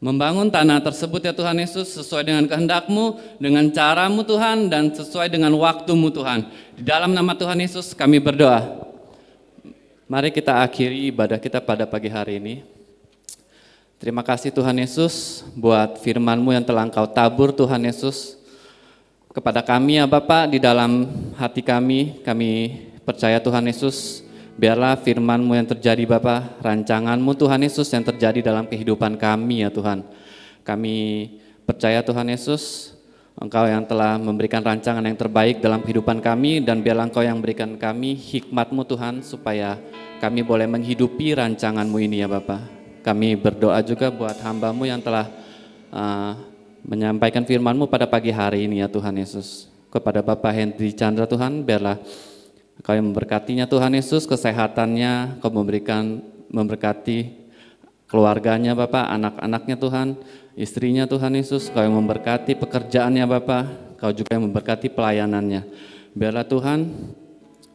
membangun tanah tersebut ya Tuhan Yesus, sesuai dengan kehendak-Mu, dengan cara-Mu Tuhan, dan sesuai dengan waktu-Mu Tuhan. Di dalam nama Tuhan Yesus kami berdoa. Mari kita akhiri ibadah kita pada pagi hari ini. Terima kasih Tuhan Yesus buat firman-Mu yang telah Engkau tabur Tuhan Yesus kepada kami ya Bapa. Di dalam hati kami percaya Tuhan Yesus, biarlah firman-Mu yang terjadi Bapa, rancangan-Mu Tuhan Yesus yang terjadi dalam kehidupan kami ya Tuhan. Kami percaya Tuhan Yesus, Engkau yang telah memberikan rancangan yang terbaik dalam kehidupan kami, dan biarlah Engkau yang berikan kami hikmat-Mu Tuhan, supaya kami boleh menghidupi rancangan-Mu ini ya Bapa. Kami berdoa juga buat hamba-Mu yang telah menyampaikan firman-Mu pada pagi hari ini ya Tuhan Yesus. Kepada Bapak Henry Chandra Tuhan, biarlah Kau yang memberkatinya Tuhan Yesus, kesehatannya, Kau memberkati keluarganya Bapak, anak-anaknya Tuhan, istrinya Tuhan Yesus, Kau yang memberkati pekerjaannya Bapak, Kau juga yang memberkati pelayanannya. Biarlah Tuhan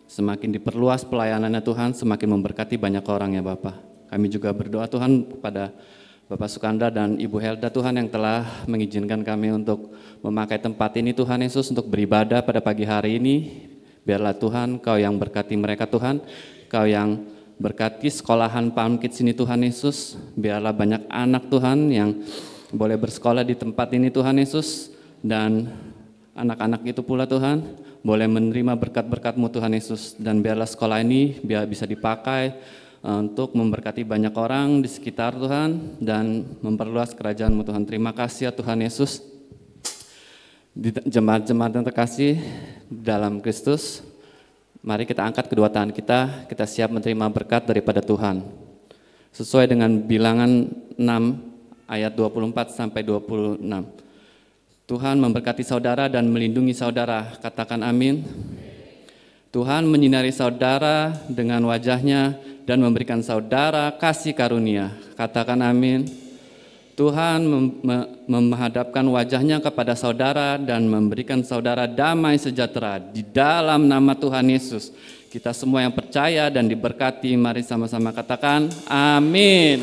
semakin diperluas pelayanannya Tuhan, semakin memberkati banyak orang ya Bapak. Kami juga berdoa Tuhan kepada Bapak Sukanda dan Ibu Helda Tuhan yang telah mengizinkan kami untuk memakai tempat ini Tuhan Yesus untuk beribadah pada pagi hari ini. Biarlah Tuhan Kau yang berkati mereka Tuhan, Kau yang berkati sekolahan Palm Kids ini Tuhan Yesus. Biarlah banyak anak Tuhan yang boleh bersekolah di tempat ini Tuhan Yesus, dan anak-anak itu pula Tuhan boleh menerima berkat-berkat-Mu Tuhan Yesus. Dan biarlah sekolah ini biar bisa dipakai untuk memberkati banyak orang di sekitar Tuhan dan memperluas kerajaan-Mu Tuhan. Terima kasih ya Tuhan Yesus. Di jemaat-jemaat yang terkasih dalam Kristus, mari kita angkat kedua tangan kita siap menerima berkat daripada Tuhan. Sesuai dengan bilangan 6 ayat 24 sampai 26. Tuhan memberkati saudara dan melindungi saudara, katakan amin. Tuhan menyinari saudara dengan wajahnya dan memberikan saudara kasih karunia, katakan amin. Tuhan menghadapkan wajahnya kepada saudara dan memberikan saudara damai sejahtera di dalam nama Tuhan Yesus. Kita semua yang percaya dan diberkati, mari sama-sama katakan amin.